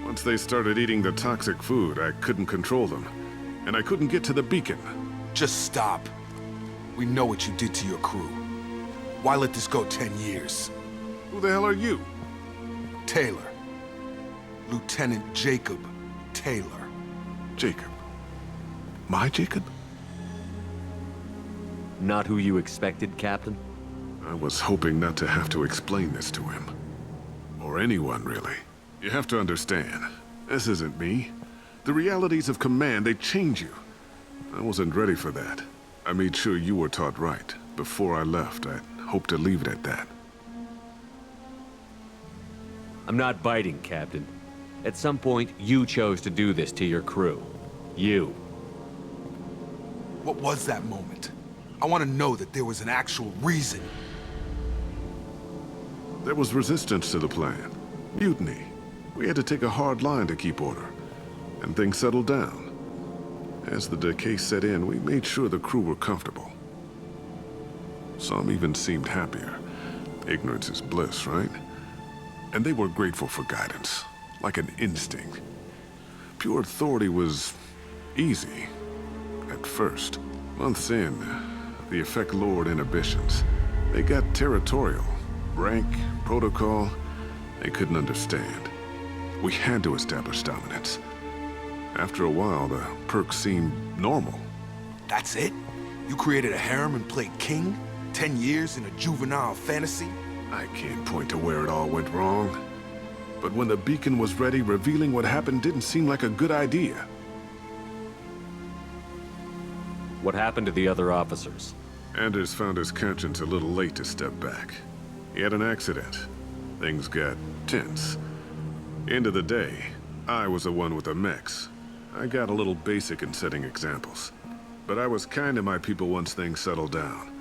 Once they started eating the toxic food, I couldn't control them. And I couldn't get to the beacon. Just stop. We know what you did to your crew. Why let this go 10 years? Who the hell are you? Taylor. Lieutenant Jacob Taylor. Jacob? My Jacob? Not who you expected, Captain? I was hoping not to have to explain this to him. Or anyone, really. You have to understand, this isn't me. The realities of command, they change you. I wasn't ready for that. I made sure you were taught right. Before I left, I hoped to leave it at that. I'm not biting, Captain. At some point, you chose to do this to your crew. You. What was that moment? I want to know that there was an actual reason. There was resistance to the plan. Mutiny. We had to take a hard line to keep order. And things settled down. As the decay set in, we made sure the crew were comfortable. Some even seemed happier. Ignorance is bliss, right? And they were grateful for guidance, like an instinct. Pure authority was easy, at first. Months in, the effect lowered inhibitions. They got territorial. Rank, protocol, they couldn't understand. We had to establish dominance. After a while, the perks seemed normal. That's it? You created a harem and played king? 10 years in a juvenile fantasy? I can't point to where it all went wrong. But when the beacon was ready, revealing what happened didn't seem like a good idea. What happened to the other officers? Anders found his conscience a little late to step back. He had an accident. Things got tense. End of the day, I was the one with the mechs. I got a little basic in setting examples. But I was kind to my people once things settled down.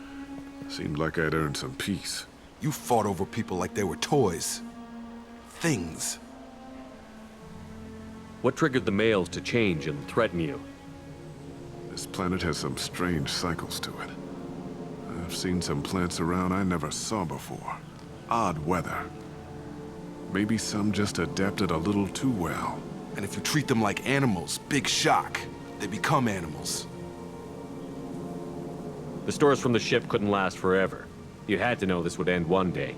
Seemed like I'd earned some peace. You fought over people like they were toys. Things. What triggered the males to change and threaten you? This planet has some strange cycles to it. I've seen some plants around I never saw before. Odd weather. Maybe some just adapted a little too well. And if you treat them like animals, big shock. They become animals. The stores from the ship couldn't last forever. You had to know this would end one day.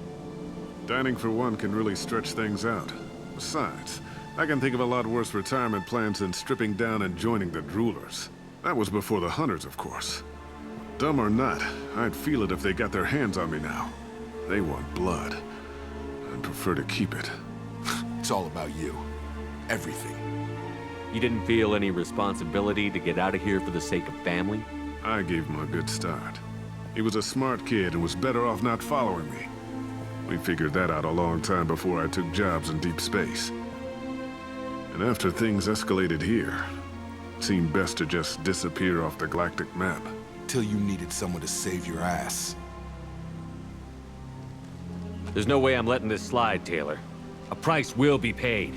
Dining for one can really stretch things out. Besides, I can think of a lot worse retirement plans than stripping down and joining the Droolers. That was before the Hunters, of course. Dumb or not, I'd feel it if they got their hands on me now. They want blood. I'd prefer to keep it. It's all about you. Everything. You didn't feel any responsibility to get out of here for the sake of family? I gave him a good start. He was a smart kid and was better off not following me. We figured that out a long time before I took jobs in deep space. And after things escalated here, it seemed best to just disappear off the galactic map. Till you needed someone to save your ass. There's no way I'm letting this slide, Taylor. A price will be paid.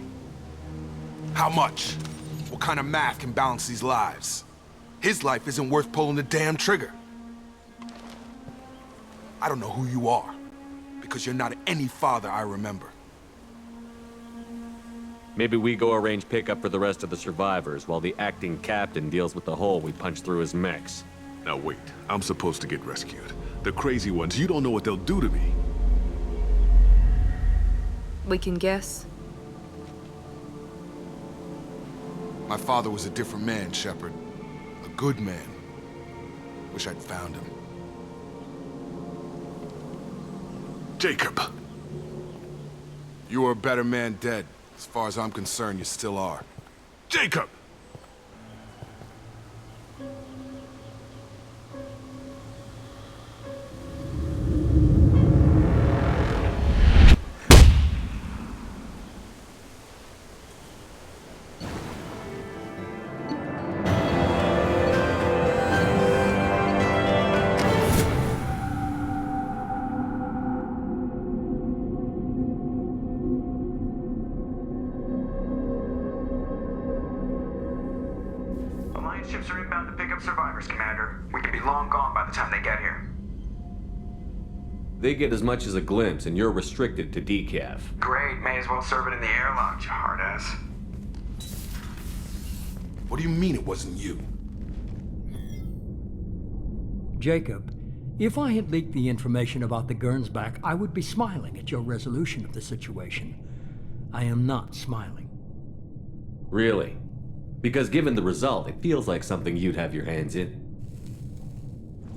How much? What kind of math can balance these lives? His life isn't worth pulling the damn trigger. I don't know who you are, because you're not any father I remember. Maybe we go arrange pickup for the rest of the survivors while the acting captain deals with the hole we punched through his mechs. Now wait, I'm supposed to get rescued. The crazy ones, you don't know what they'll do to me. We can guess. My father was a different man, Shepard. A good man. Wish I'd found him. Jacob! You were a better man dead. As far as I'm concerned, you still are. Jacob! Alliance ships are inbound to pick up survivors, Commander. We could be long gone by the time they get here. They get as much as a glimpse, and you're restricted to decaf. Great, may as well serve it in the airlock, you hard ass. What do you mean it wasn't you? Jacob, if I had leaked the information about the Gernsback, I would be smiling at your resolution of the situation. I am not smiling. Really? Because given the result, it feels like something you'd have your hands in.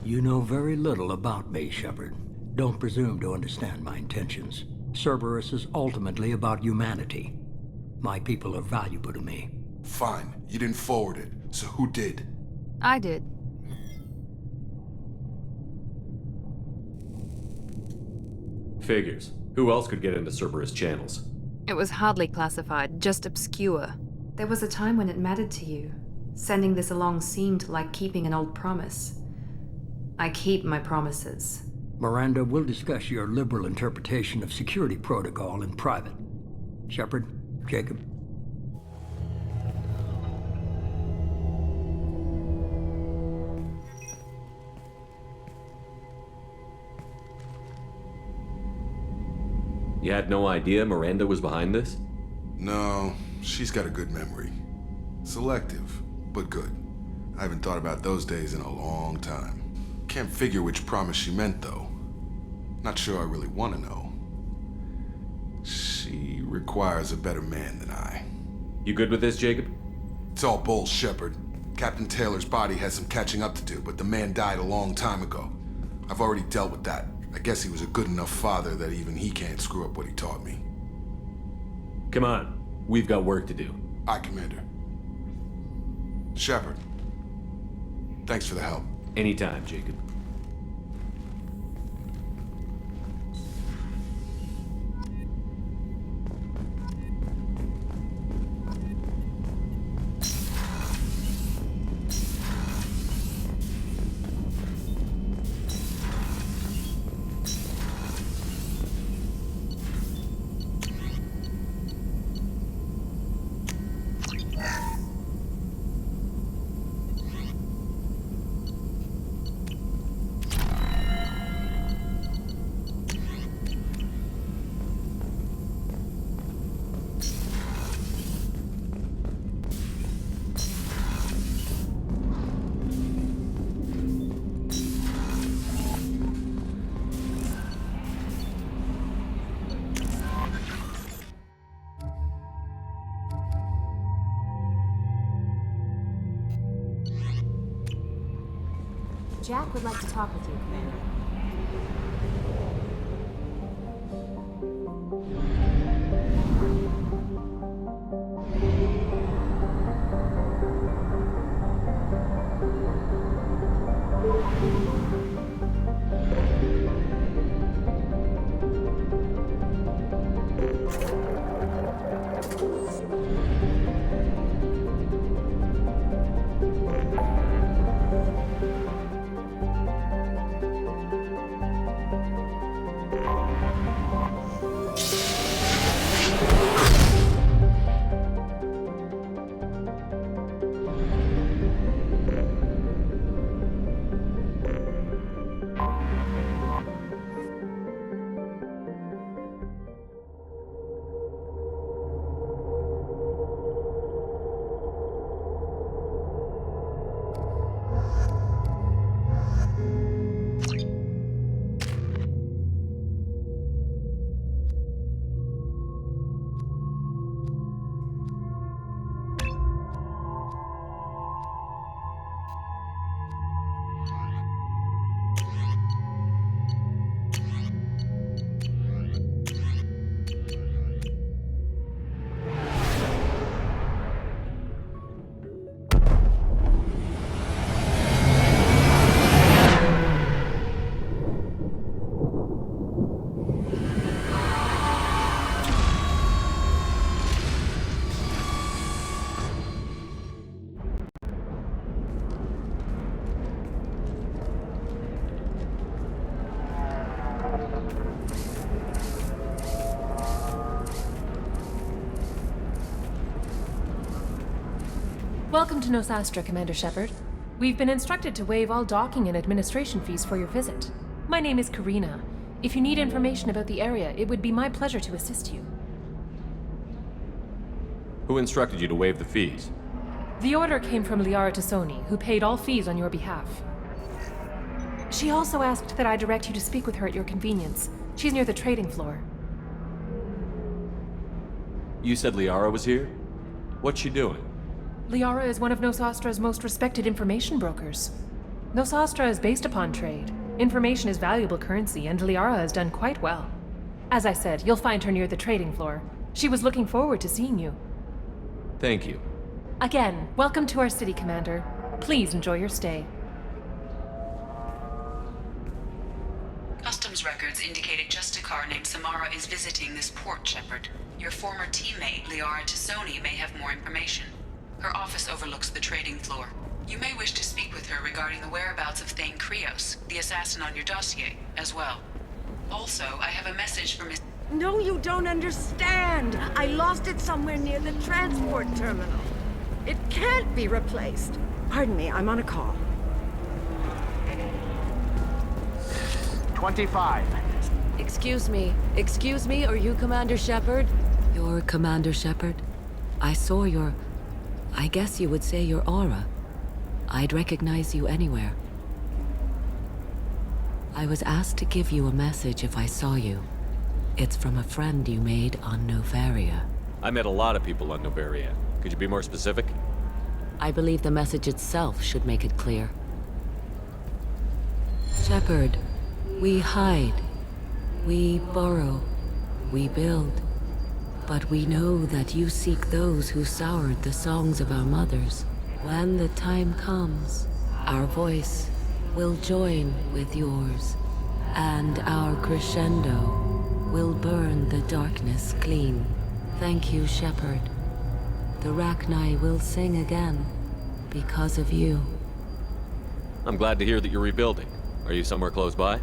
You know very little about me, Shepard. Don't presume to understand my intentions. Cerberus is ultimately about humanity. My people are valuable to me. Fine. You didn't forward it. So who did? I did. Figures. Who else could get into Cerberus channels? It was hardly classified, just obscure. There was a time when it mattered to you. Sending this along seemed like keeping an old promise. I keep my promises. Miranda, we'll discuss your liberal interpretation of security protocol in private. Shepard, Jacob. You had no idea Miranda was behind this? No, she's got a good memory. Selective, but good. I haven't thought about those days in a long time. Can't figure which promise she meant, though. Not sure I really want to know. She requires a better man than I. You good with this, Jacob? It's all bull, Shepard. Captain Taylor's body has some catching up to do, but the man died a long time ago. I've already dealt with that. I guess he was a good enough father that even he can't screw up what he taught me. Come on. We've got work to do. Aye, Commander. Shepard. Thanks for the help. Anytime, Jacob. Jack would like to talk with you, Commander. Welcome to Nosastra, Commander Shepard. We've been instructed to waive all docking and administration fees for your visit. My name is Karina. If you need information about the area, it would be my pleasure to assist you. Who instructed you to waive the fees? The order came from Liara Tassoni, who paid all fees on your behalf. She also asked that I direct you to speak with her at your convenience. She's near the trading floor. You said Liara was here? What's she doing? Liara is one of Nosastra's most respected information brokers. Nosastra is based upon trade. Information is valuable currency, and Liara has done quite well. As I said, you'll find her near the trading floor. She was looking forward to seeing you. Thank you. Again, welcome to our city, Commander. Please enjoy your stay. Customs records indicated just a car named Samara is visiting this port, Shepard. Your former teammate, Liara Tassoni, may have more information. Her office overlooks the trading floor. You may wish to speak with her regarding the whereabouts of Thane Krios, the assassin on your dossier, as well. Also, I have a message from Miss... No, you don't understand. I lost it somewhere near the transport terminal. It can't be replaced. Pardon me, I'm on a call. 25. Excuse me, are you Commander Shepard? You're Commander Shepard? I saw your... I guess you would say your aura. I'd recognize you anywhere. I was asked to give you a message if I saw you. It's from a friend you made on Novaria. I met a lot of people on Novaria. Could you be more specific? I believe the message itself should make it clear. Shepard, we hide. We borrow. We build. But we know that you seek those who soured the songs of our mothers. When the time comes, our voice will join with yours, and our crescendo will burn the darkness clean. Thank you, Shepard. The Rachni will sing again because of you. I'm glad to hear that you're rebuilding. Are you somewhere close by?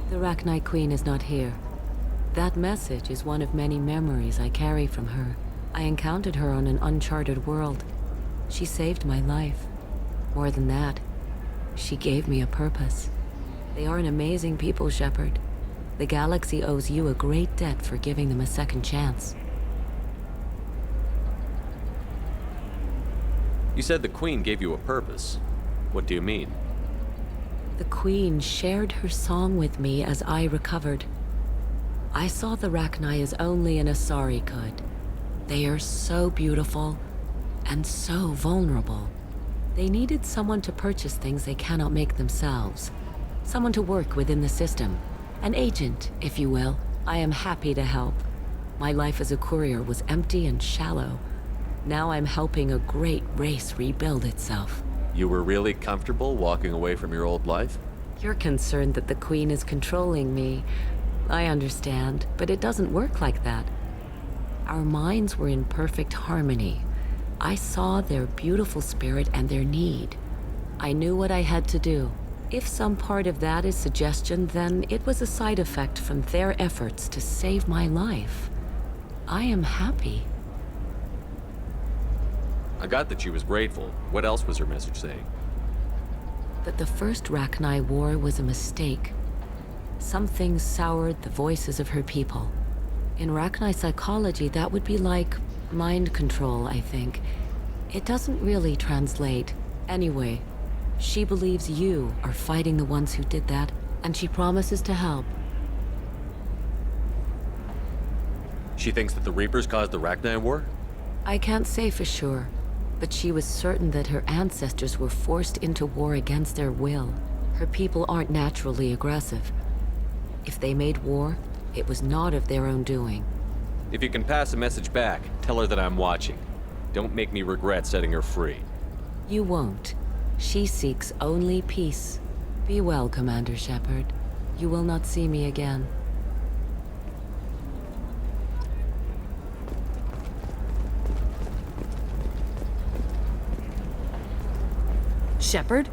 The Rachni Queen is not here. That message is one of many memories I carry from her. I encountered her on an uncharted world. She saved my life. More than that, she gave me a purpose. They are an amazing people, Shepard. The galaxy owes you a great debt for giving them a second chance. You said the Queen gave you a purpose. What do you mean? The Queen shared her song with me as I recovered. I saw the Rachni as only an Asari could. They are so beautiful and so vulnerable. They needed someone to purchase things they cannot make themselves. Someone to work within the system. An agent, if you will. I am happy to help. My life as a courier was empty and shallow. Now I'm helping a great race rebuild itself. You were really comfortable walking away from your old life? You're concerned that the Queen is controlling me. I understand, but it doesn't work like that. Our minds were in perfect harmony. I saw their beautiful spirit and their need. I knew what I had to do. If some part of that is suggestion, then it was a side effect from their efforts to save my life. I am happy. I got that she was grateful. What else was her message saying? That the first Rachni War was a mistake. Some things soured the voices of her people. In Rachni psychology, that would be like mind control, I think. It doesn't really translate. Anyway, she believes you are fighting the ones who did that, and she promises to help. She thinks that the Reapers caused the Rachni War? I can't say for sure, but she was certain that her ancestors were forced into war against their will. Her people aren't naturally aggressive. If they made war, it was not of their own doing. If you can pass a message back, tell her that I'm watching. Don't make me regret setting her free. You won't. She seeks only peace. Be well, Commander Shepard. You will not see me again. Shepard?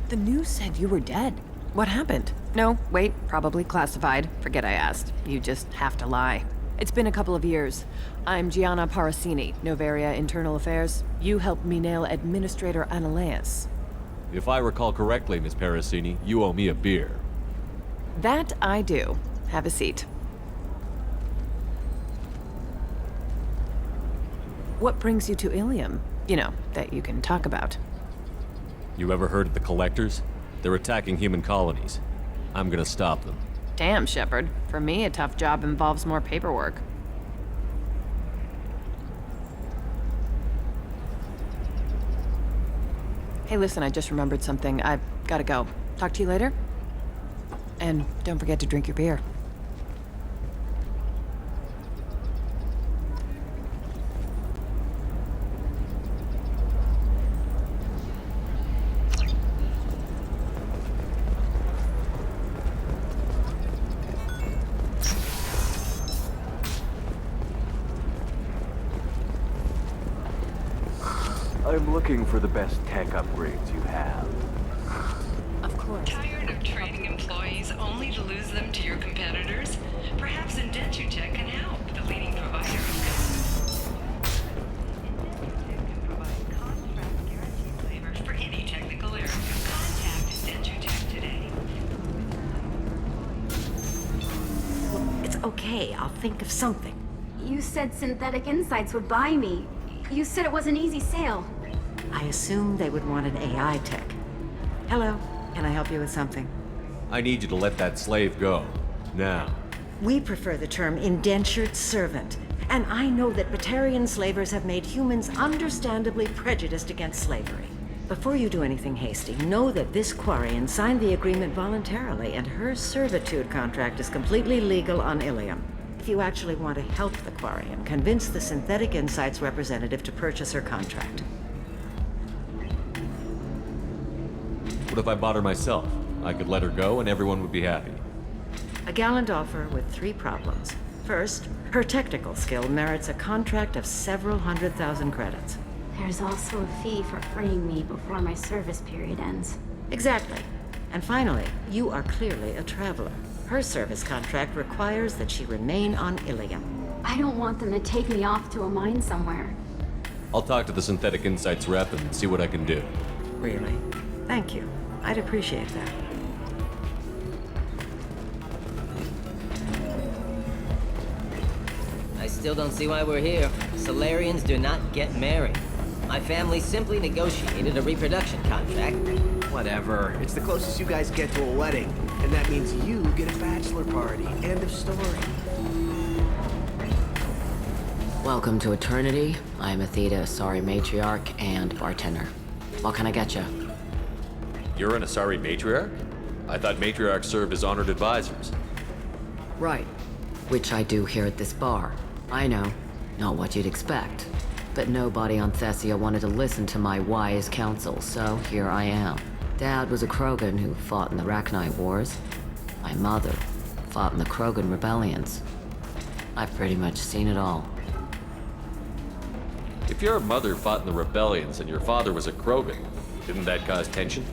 The news said you were dead. What happened? No, wait, probably classified. Forget I asked. You just have to lie. It's been a couple of years. I'm Gianna Parasini, Novaria Internal Affairs. You helped me nail Administrator Analeas. If I recall correctly, Miss Parasini, you owe me a beer. That I do. Have a seat. What brings you to Ilium? You know, that you can talk about. You ever heard of the Collectors? They're attacking human colonies. I'm gonna stop them. Damn, Shepard. For me, a tough job involves more paperwork. Hey, listen, I just remembered something. I've gotta go. Talk to you later? And don't forget to drink your beer. I'm looking for the best tech upgrades you have. Of course. Tired of training employees only to lose them to your competitors? Perhaps Indentutech can help, the leading provider of Indentutech can provide contract guaranteed labor for any technical area. Contact Indentutech today. It's okay. I'll think of something. You said Synthetic Insights would buy me. You said it was an easy sale. I assumed they would want an AI tech. Hello, can I help you with something? I need you to let that slave go. Now. We prefer the term indentured servant. And I know that Batarian slavers have made humans understandably prejudiced against slavery. Before you do anything hasty, know that this Quarian signed the agreement voluntarily, and her servitude contract is completely legal on Ilium. If you actually want to help the Quarian, convince the Synthetic Insights representative to purchase her contract. What if I bought her myself? I could let her go and everyone would be happy. A gallant offer with 3 problems. First, her technical skill merits a contract of several 100,000 credits. There's also a fee for freeing me before my service period ends. Exactly. And finally, you are clearly a traveler. Her service contract requires that she remain on Ilium. I don't want them to take me off to a mine somewhere. I'll talk to the Synthetic Insights rep and see what I can do. Really? Thank you. I'd appreciate that. I still don't see why we're here. Solarians do not get married. My family simply negotiated a reproduction contract. Whatever. It's the closest you guys get to a wedding. And that means you get a bachelor party. End of story. Welcome to Eternity. I'm Athena, sorry matriarch and bartender. What can I get you? You're an Asari matriarch? I thought matriarchs served as honored advisors. Right. Which I do here at this bar. I know. Not what you'd expect. But nobody on Thessia wanted to listen to my wise counsel, so here I am. Dad was a Krogan who fought in the Rachni Wars. My mother fought in the Krogan rebellions. I've pretty much seen it all. If your mother fought in the rebellions and your father was a Krogan, didn't that cause tension?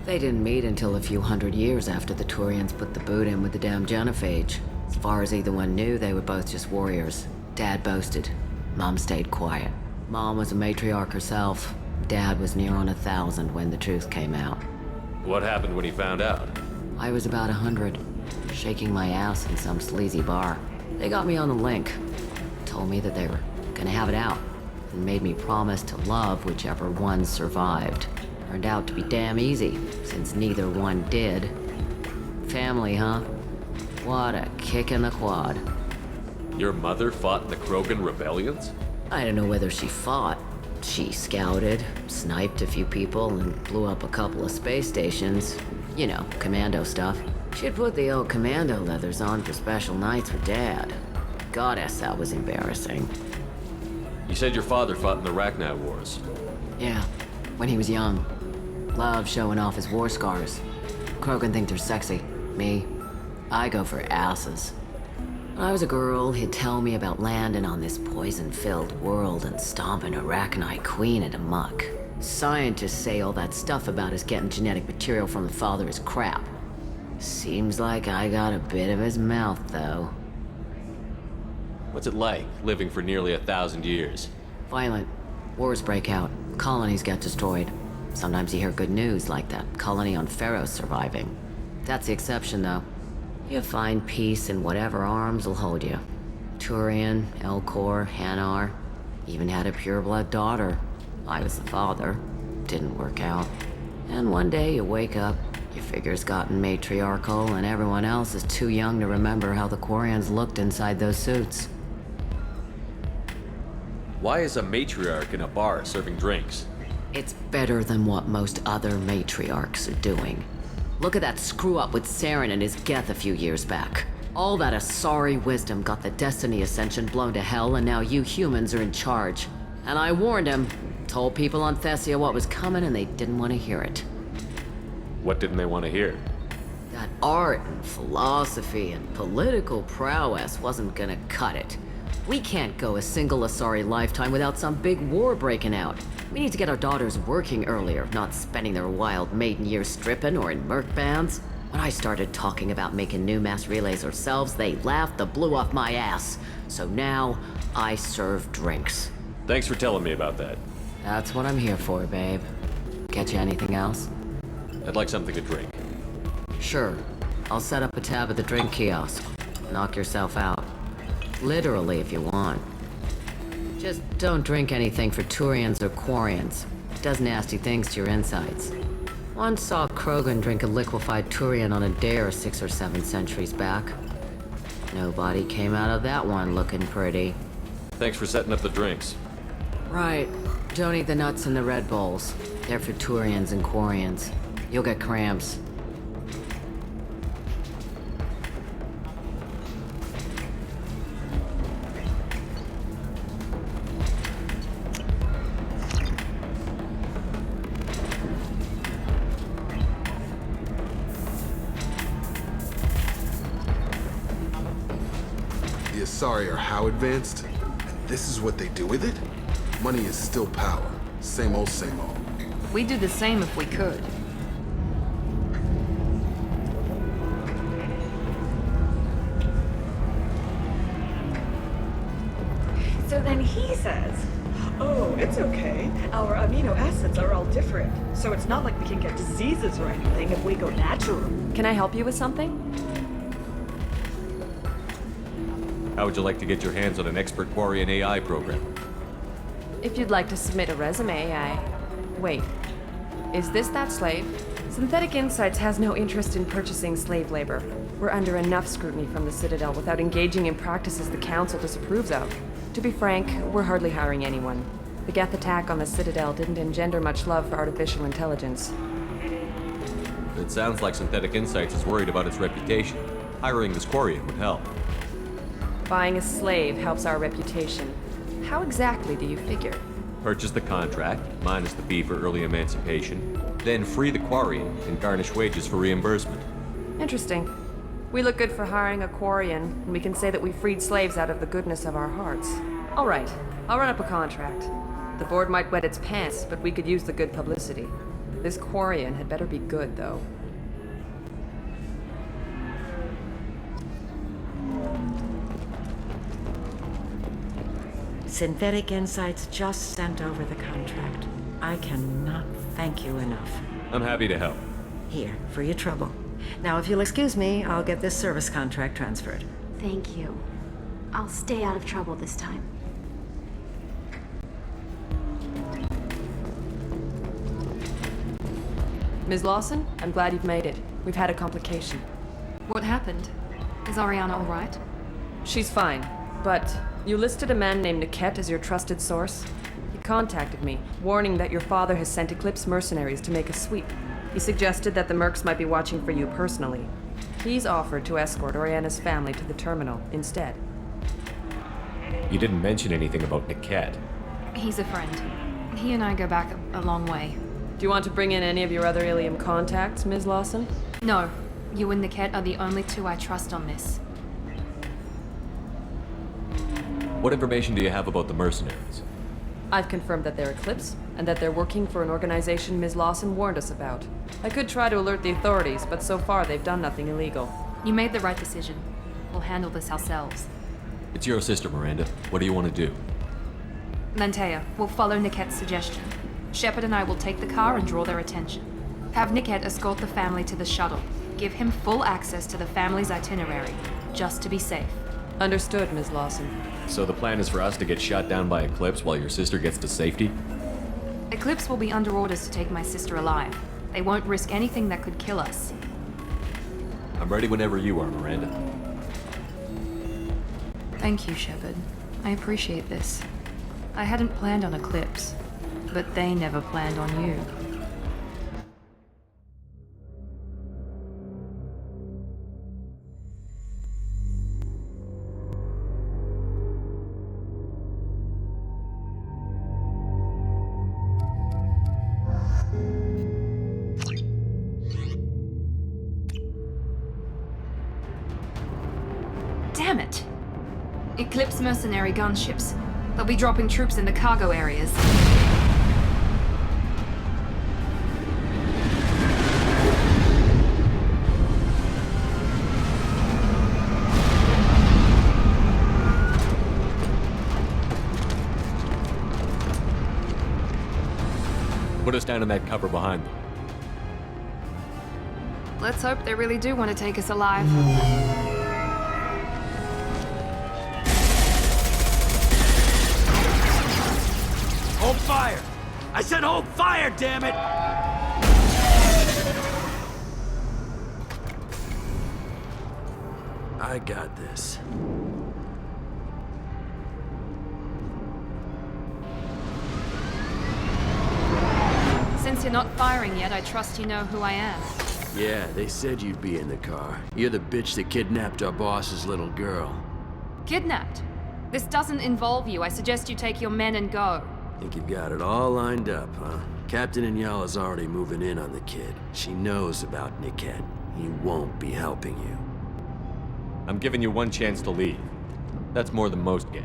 They didn't meet until a few hundred years after the Turians put the boot in with the damn genophage. As far as either one knew, they were both just warriors. Dad boasted. Mom stayed quiet. Mom was a matriarch herself. Dad was near on 1,000 when the truth came out. What happened when he found out? I was about 100, shaking my ass in some sleazy bar. They got me on the link. Told me that they were gonna have it out, and made me promise to love whichever one survived. Turned out to be damn easy, since neither one did. Family, huh? What a kick in the quad. Your mother fought in the Krogan rebellions? I don't know whether she fought. She scouted, sniped a few people, and blew up a couple of space stations. You know, commando stuff. She'd put the old commando leathers on for special nights with Dad. Goddess, that was embarrassing. You said your father fought in the Rachni Wars. Yeah, when he was young. Loved showing off his war scars. Krogan think they're sexy. Me, I go for asses. When I was a girl, he'd tell me about landing on this poison-filled world and stomping a Rachni queen into muck. Scientists say all that stuff about us getting genetic material from the father is crap. Seems like I got a bit of his mouth, though. What's it like, living for nearly 1,000 years? Violent. Wars break out. Colonies get destroyed. Sometimes you hear good news, like that colony on Pharaoh surviving. That's the exception, though. You find peace in whatever arms will hold you. Turian, Elcor, Hanar. Even had a pureblood daughter. I was the father. Didn't work out. And one day you wake up, your figure's gotten matriarchal, and everyone else is too young to remember how the Quarians looked inside those suits. Why is a matriarch in a bar serving drinks? It's better than what most other matriarchs are doing. Look at that screw-up with Saren and his Geth a few years back. All that Asari wisdom got the Destiny Ascension blown to hell, and now you humans are in charge. And I warned him, told people on Thessia what was coming, and they didn't want to hear it. What didn't they want to hear? That art and philosophy and political prowess wasn't gonna cut it. We can't go a single Asari lifetime without some big war breaking out. We need to get our daughters working earlier, not spending their wild maiden years stripping or in merc bands. When I started talking about making new mass relays ourselves, they laughed the blue off my ass. So now, I serve drinks. Thanks for telling me about that. That's what I'm here for, babe. Get you anything else? I'd like something to drink. Sure. I'll set up a tab at the drink kiosk. Knock yourself out. Literally, if you want. Just don't drink anything for Turians or Quarians. It does nasty things to your insides. Once saw Krogan drink a liquefied Turian on a dare 6 or 7 centuries back. Nobody came out of that one looking pretty. Thanks for setting up the drinks. Right. Don't eat the nuts in the Red Bowls. They're for Turians and Quarians. You'll get cramps. The Asari are how advanced? And this is what they do with it? Money is still power. Same old, same old. We'd do the same if we could. So then he says, oh, it's okay. Our amino acids are all different. So it's not like we can get diseases or anything if we go natural. Can I help you with something? How would you like to get your hands on an expert Quarian AI program? If you'd like to submit a resume, Wait. Is this that slave? Synthetic Insights has no interest in purchasing slave labor. We're under enough scrutiny from the Citadel without engaging in practices the Council disapproves of. To be frank, we're hardly hiring anyone. The Geth attack on the Citadel didn't engender much love for artificial intelligence. It sounds like Synthetic Insights is worried about its reputation. Hiring this Quarian would help. Buying a slave helps our reputation. How exactly do you figure? Purchase the contract, minus the fee for early emancipation, then free the Quarian and garnish wages for reimbursement. Interesting. We look good for hiring a Quarian, and we can say that we freed slaves out of the goodness of our hearts. All right, I'll run up a contract. The board might wet its pants, but we could use the good publicity. This Quarian had better be good, though. Synthetic Insights just sent over the contract. I cannot thank you enough. I'm happy to help. Here, for your trouble. Now, if you'll excuse me, I'll get this service contract transferred. Thank you. I'll stay out of trouble this time. Ms. Lawson, I'm glad you've made it. We've had a complication. What happened? Is Ariana all right? She's fine, but you listed a man named Niket as your trusted source. He contacted me, warning that your father has sent Eclipse mercenaries to make a sweep. He suggested that the Mercs might be watching for you personally. He's offered to escort Oriana's family to the terminal instead. You didn't mention anything about Niket. He's a friend. He and I go back a long way. Do you want to bring in any of your other Ilium contacts, Ms. Lawson? No. You and Niket are the only two I trust on this. What information do you have about the mercenaries? I've confirmed that they're Eclipse, and that they're working for an organization Ms. Lawson warned us about. I could try to alert the authorities, but so far they've done nothing illegal. You made the right decision. We'll handle this ourselves. It's your sister, Miranda. What do you want to do? Lantea, we'll follow Niket's suggestion. Shepard and I will take the car and draw their attention. Have Niket escort the family to the shuttle. Give him full access to the family's itinerary, just to be safe. Understood, Ms. Lawson. So the plan is for us to get shot down by Eclipse while your sister gets to safety? Eclipse will be under orders to take my sister alive. They won't risk anything that could kill us. I'm ready whenever you are, Miranda. Thank you, Shepard. I appreciate this. I hadn't planned on Eclipse, but they never planned on you. Damn it! Eclipse mercenary gunships. They'll be dropping troops in the cargo areas. Put us down in that cover behind them. Let's hope they really do want to take us alive. Hold fire! I said hold fire, damn it! I got this. Since you're not firing yet, I trust you know who I am. Yeah, they said you'd be in the car. You're the bitch that kidnapped our boss's little girl. Kidnapped? This doesn't involve you. I suggest you take your men and go. Think you've got it all lined up, huh? Captain Inyala's already moving in on the kid. She knows about Niket. He won't be helping you. I'm giving you one chance to leave. That's more than most get.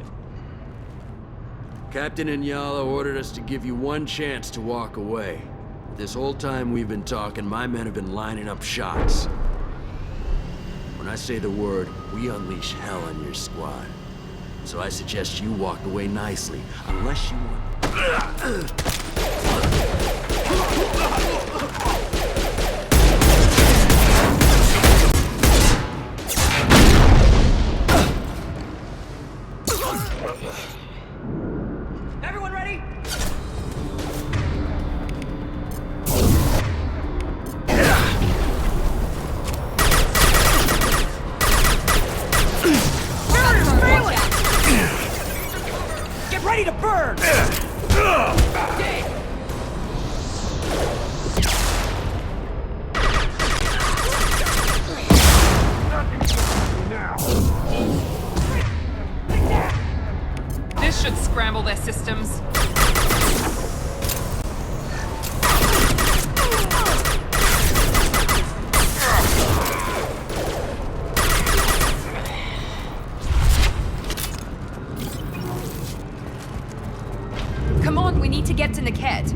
Captain Inyala ordered us to give you one chance to walk away. This whole time we've been talking, my men have been lining up shots. When I say the word, we unleash hell on your squad. So I suggest you walk away nicely, unless you want... Everyone ready? Get ready to burn! This should scramble their systems. Come on, we need to get to Niket.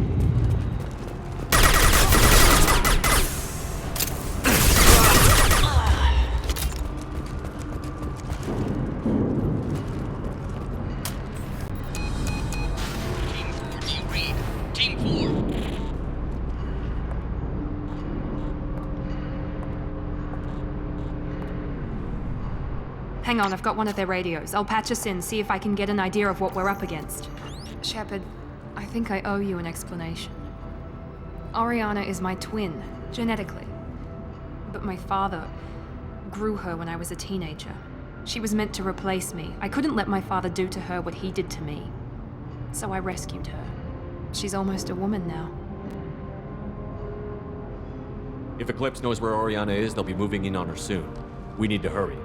Hang on, I've got one of their radios. I'll patch us in, see if I can get an idea of what we're up against. Shepard, I think I owe you an explanation. Oriana is my twin, genetically. But my father grew her when I was a teenager. She was meant to replace me. I couldn't let my father do to her what he did to me. So I rescued her. She's almost a woman now. If Eclipse knows where Oriana is, they'll be moving in on her soon. We need to hurry.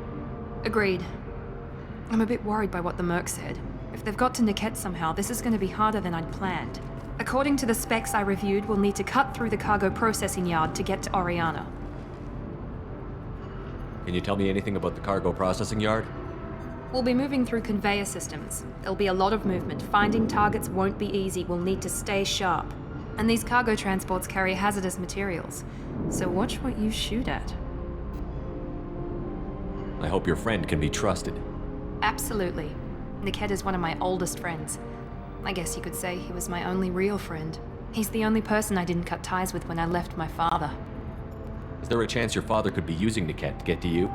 Agreed. I'm a bit worried by what the Merc said. If they've got to Niket somehow, this is going to be harder than I'd planned. According to the specs I reviewed, we'll need to cut through the cargo processing yard to get to Oriana. Can you tell me anything about the cargo processing yard? We'll be moving through conveyor systems. There'll be a lot of movement. Finding targets won't be easy. We'll need to stay sharp. And these cargo transports carry hazardous materials. So watch what you shoot at. I hope your friend can be trusted. Absolutely. Niket is one of my oldest friends. I guess you could say he was my only real friend. He's the only person I didn't cut ties with when I left my father. Is there a chance your father could be using Niket to get to you?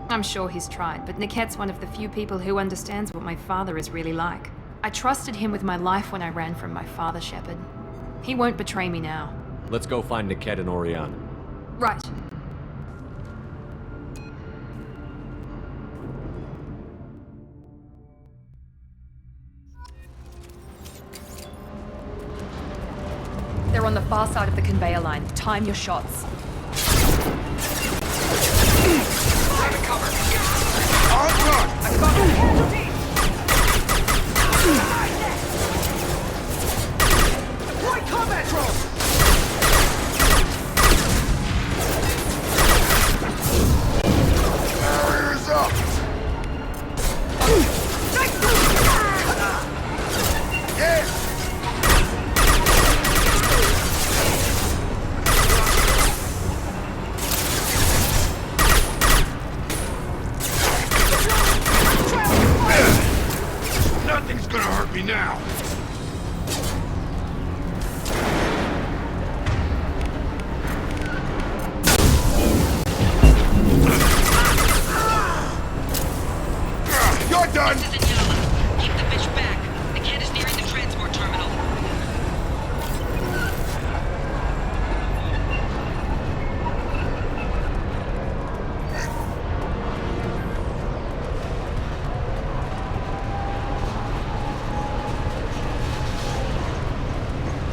I'm sure he's tried, but Niket's one of the few people who understands what my father is really like. I trusted him with my life when I ran from my father, Shepard. He won't betray me now. Let's go find Niket and Oriana. Right. They're on the far side of the conveyor line. Time your shots. Deploy combat drones! Barriers up! Yeah! Nothing's gonna hurt me now! You're done! This is Miranda. Keep the fish back. The cat is nearing the transport terminal.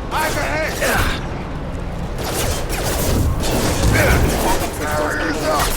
Eyes ahead! Barriers up!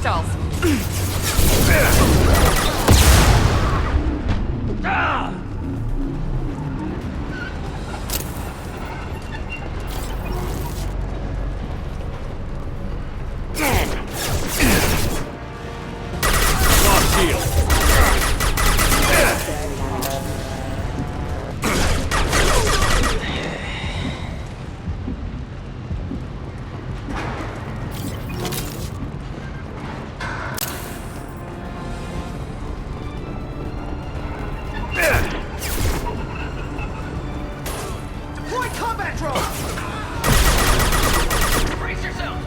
hostiles! Lost shield. Deploy combat drone! Brace yourself!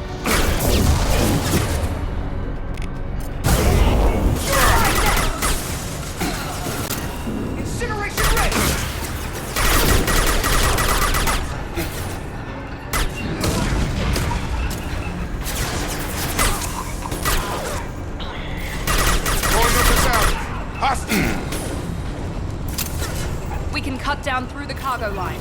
Incineration ready! Going up the south. Hostile. We can cut down through the cargo line.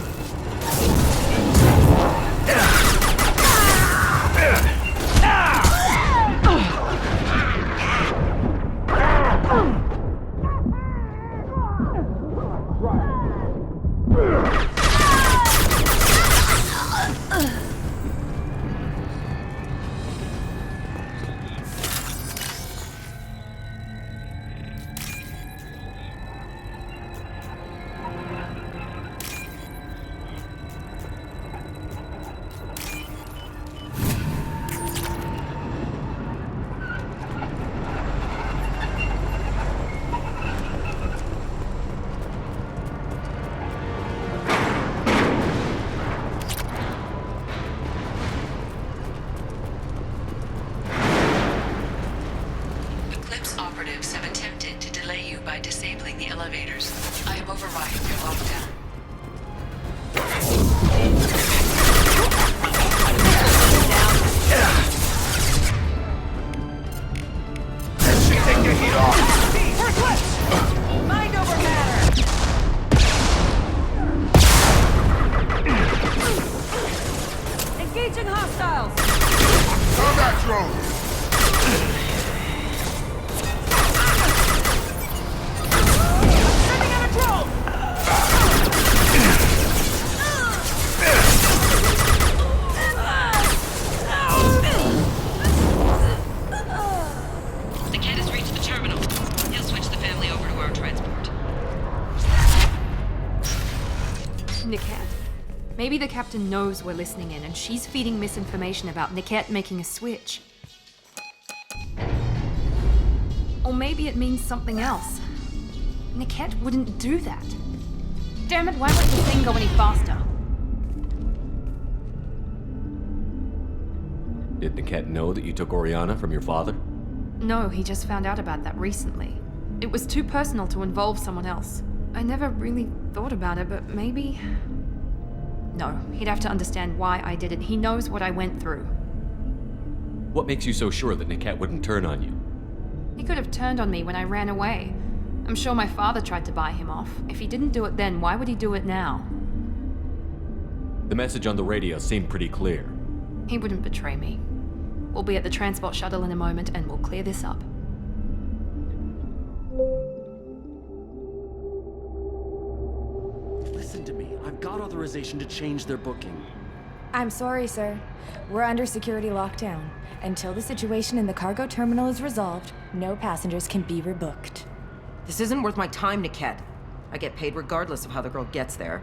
Eclipse operatives have attempted to delay you by disabling the elevators. I am overriding your lockdown. That should take the heat off! For Eclipse! Mind over matter! Engaging hostiles! Combat drone. Sending out a drone! The kid has reached the terminal. He'll switch the family over to our transport. Niket. Maybe the captain knows we're listening in and she's feeding misinformation about Niket making a switch. Or maybe it means something else. Niket wouldn't do that. Damn it, why won't the thing go any faster? Did Niket know that you took Oriana from your father? No, he just found out about that recently. It was too personal to involve someone else. I never really thought about it, but maybe... No, he'd have to understand why I did it. He knows what I went through. What makes you so sure that Niket wouldn't turn on you? He could have turned on me when I ran away. I'm sure my father tried to buy him off. If he didn't do it then, why would he do it now? The message on the radio seemed pretty clear. He wouldn't betray me. We'll be at the transport shuttle in a moment and we'll clear this up. Listen to me. I've got authorization to change their booking. I'm sorry, sir. We're under security lockdown. Until the situation in the cargo terminal is resolved, no passengers can be rebooked. This isn't worth my time, Niket. I get paid regardless of how the girl gets there.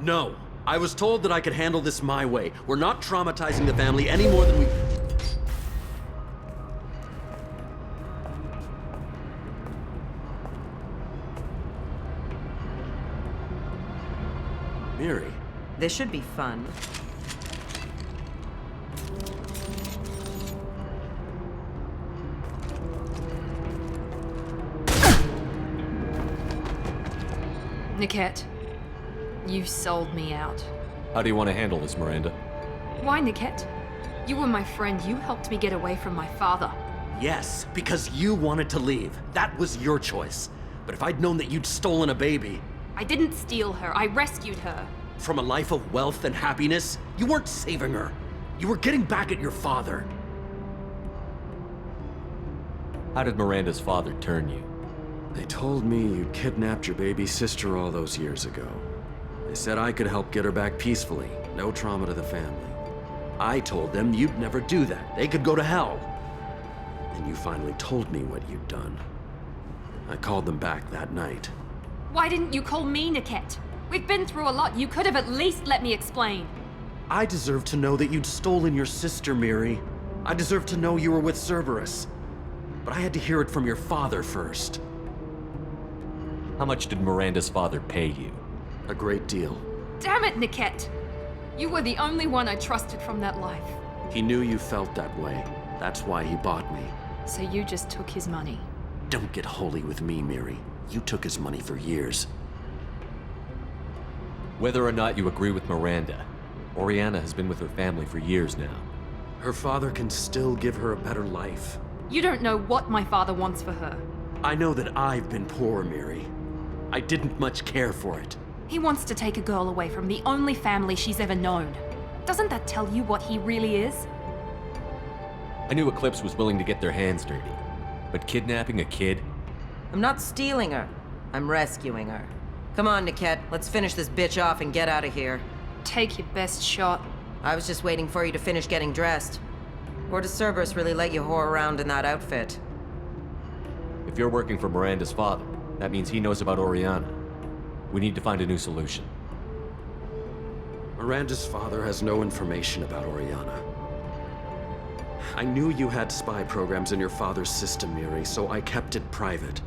No. I was told that I could handle this my way. We're not traumatizing the family any more than we... Miri. This should be fun. Niket, you sold me out. How do you want to handle this, Miranda? Why, Niket? You were my friend. You helped me get away from my father. Yes, because you wanted to leave. That was your choice. But if I'd known that you'd stolen a baby... I didn't steal her. I rescued her. From a life of wealth and happiness, you weren't saving her. You were getting back at your father. How did Miranda's father turn you? They told me you kidnapped your baby sister all those years ago. They said I could help get her back peacefully, no trauma to the family. I told them you'd never do that. They could go to hell. And you finally told me what you'd done. I called them back that night. Why didn't you call me, Niket? We've been through a lot. You could have at least let me explain. I deserve to know that you'd stolen your sister, Miri. I deserve to know you were with Cerberus. But I had to hear it from your father first. How much did Miranda's father pay you? A great deal. Damn it, Niket! You were the only one I trusted from that life. He knew you felt that way. That's why he bought me. So you just took his money? Don't get holy with me, Miri. You took his money for years. Whether or not you agree with Miranda, Oriana has been with her family for years now. Her father can still give her a better life. You don't know what my father wants for her. I know that I've been poor, Miri. I didn't much care for it. He wants to take a girl away from the only family she's ever known. Doesn't that tell you what he really is? I knew Eclipse was willing to get their hands dirty, but kidnapping a kid? I'm not stealing her. I'm rescuing her. Come on, Niket. Let's finish this bitch off and get out of here. Take your best shot. I was just waiting for you to finish getting dressed. Or does Cerberus really let you whore around in that outfit? If you're working for Miranda's father, that means he knows about Oriana. We need to find a new solution. Miranda's father has no information about Oriana. I knew you had spy programs in your father's system, Miri, so I kept it private.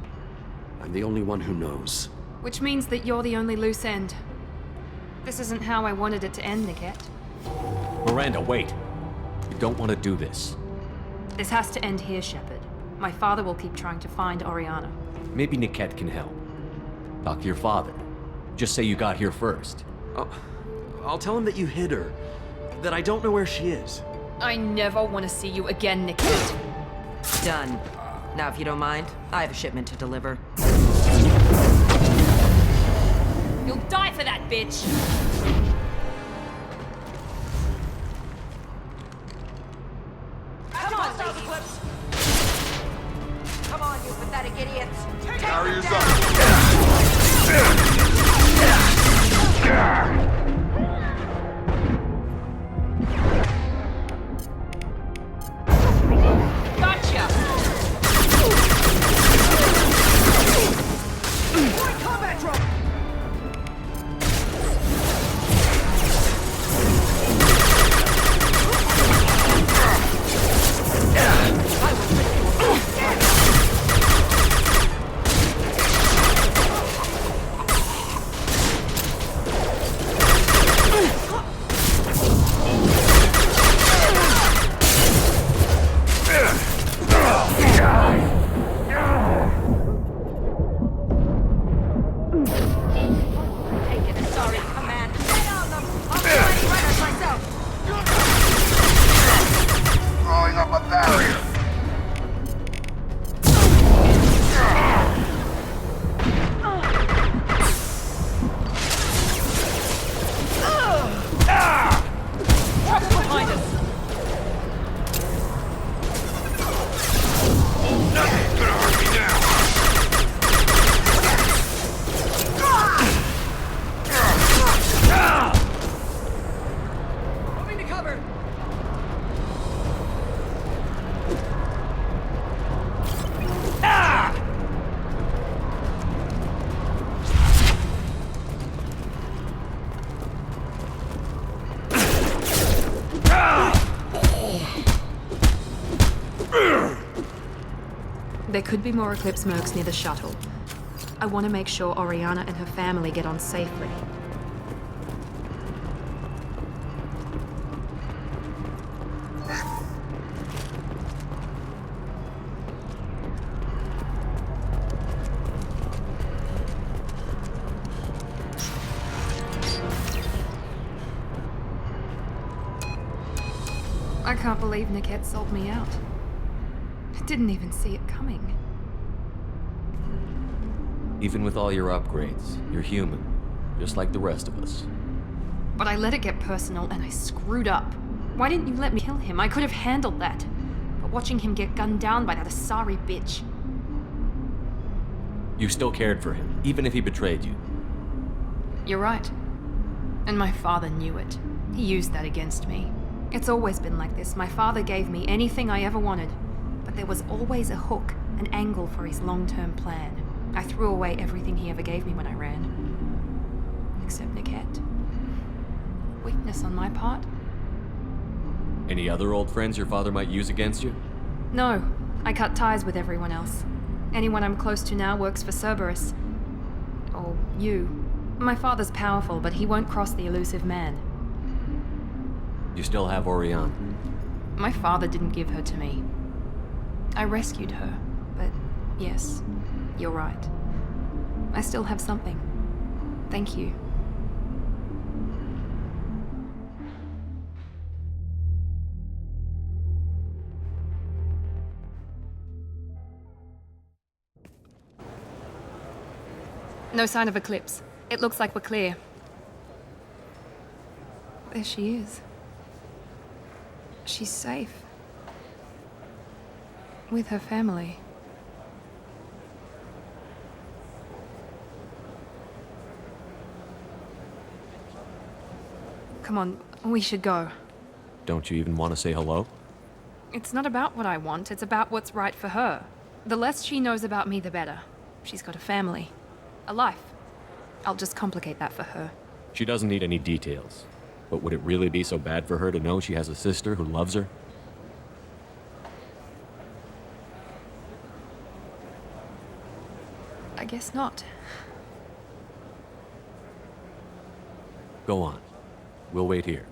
I'm the only one who knows. Which means that you're the only loose end. This isn't how I wanted it to end, Niket. Miranda, wait! You don't want to do this. This has to end here, Shepard. My father will keep trying to find Oriana. Maybe Niket can help. Talk to your father. Just say you got here first. I'll tell him that you hid her. That I don't know where she is. I never want to see you again, Niket. Done. Now, if you don't mind, I have a shipment to deliver. You'll die for that, bitch! Come on, Eclipse! Come on, you pathetic idiots! Carry us Gotcha! Combat drone! There could be more Eclipse mercs near the shuttle. I want to make sure Oriana and her family get on safely. I can't believe Niket sold me out. I didn't even see it coming. Even with all your upgrades, you're human, just like the rest of us. But I let it get personal and I screwed up. Why didn't you let me kill him? I could have handled that. But watching him get gunned down by that Asari bitch. You still cared for him, even if he betrayed you. You're right. And my father knew it. He used that against me. It's always been like this. My father gave me anything I ever wanted, but there was always a hook, an angle for his long-term plan. I threw away everything he ever gave me when I ran. Except Niket. Weakness on my part? Any other old friends your father might use against you? No. I cut ties with everyone else. Anyone I'm close to now works for Cerberus. Or you. My father's powerful, but he won't cross the elusive man. You still have Orion. My father didn't give her to me. I rescued her, but yes, you're right. I still have something. Thank you. No sign of Eclipse. It looks like we're clear. There she is. She's safe. With her family. Come on, we should go. Don't you even want to say hello? It's not about what I want, it's about what's right for her. The less she knows about me, the better. She's got a family. A life. I'll just complicate that for her. She doesn't need any details. But would it really be so bad for her to know she has a sister who loves her? I guess not. Go on. We'll wait here.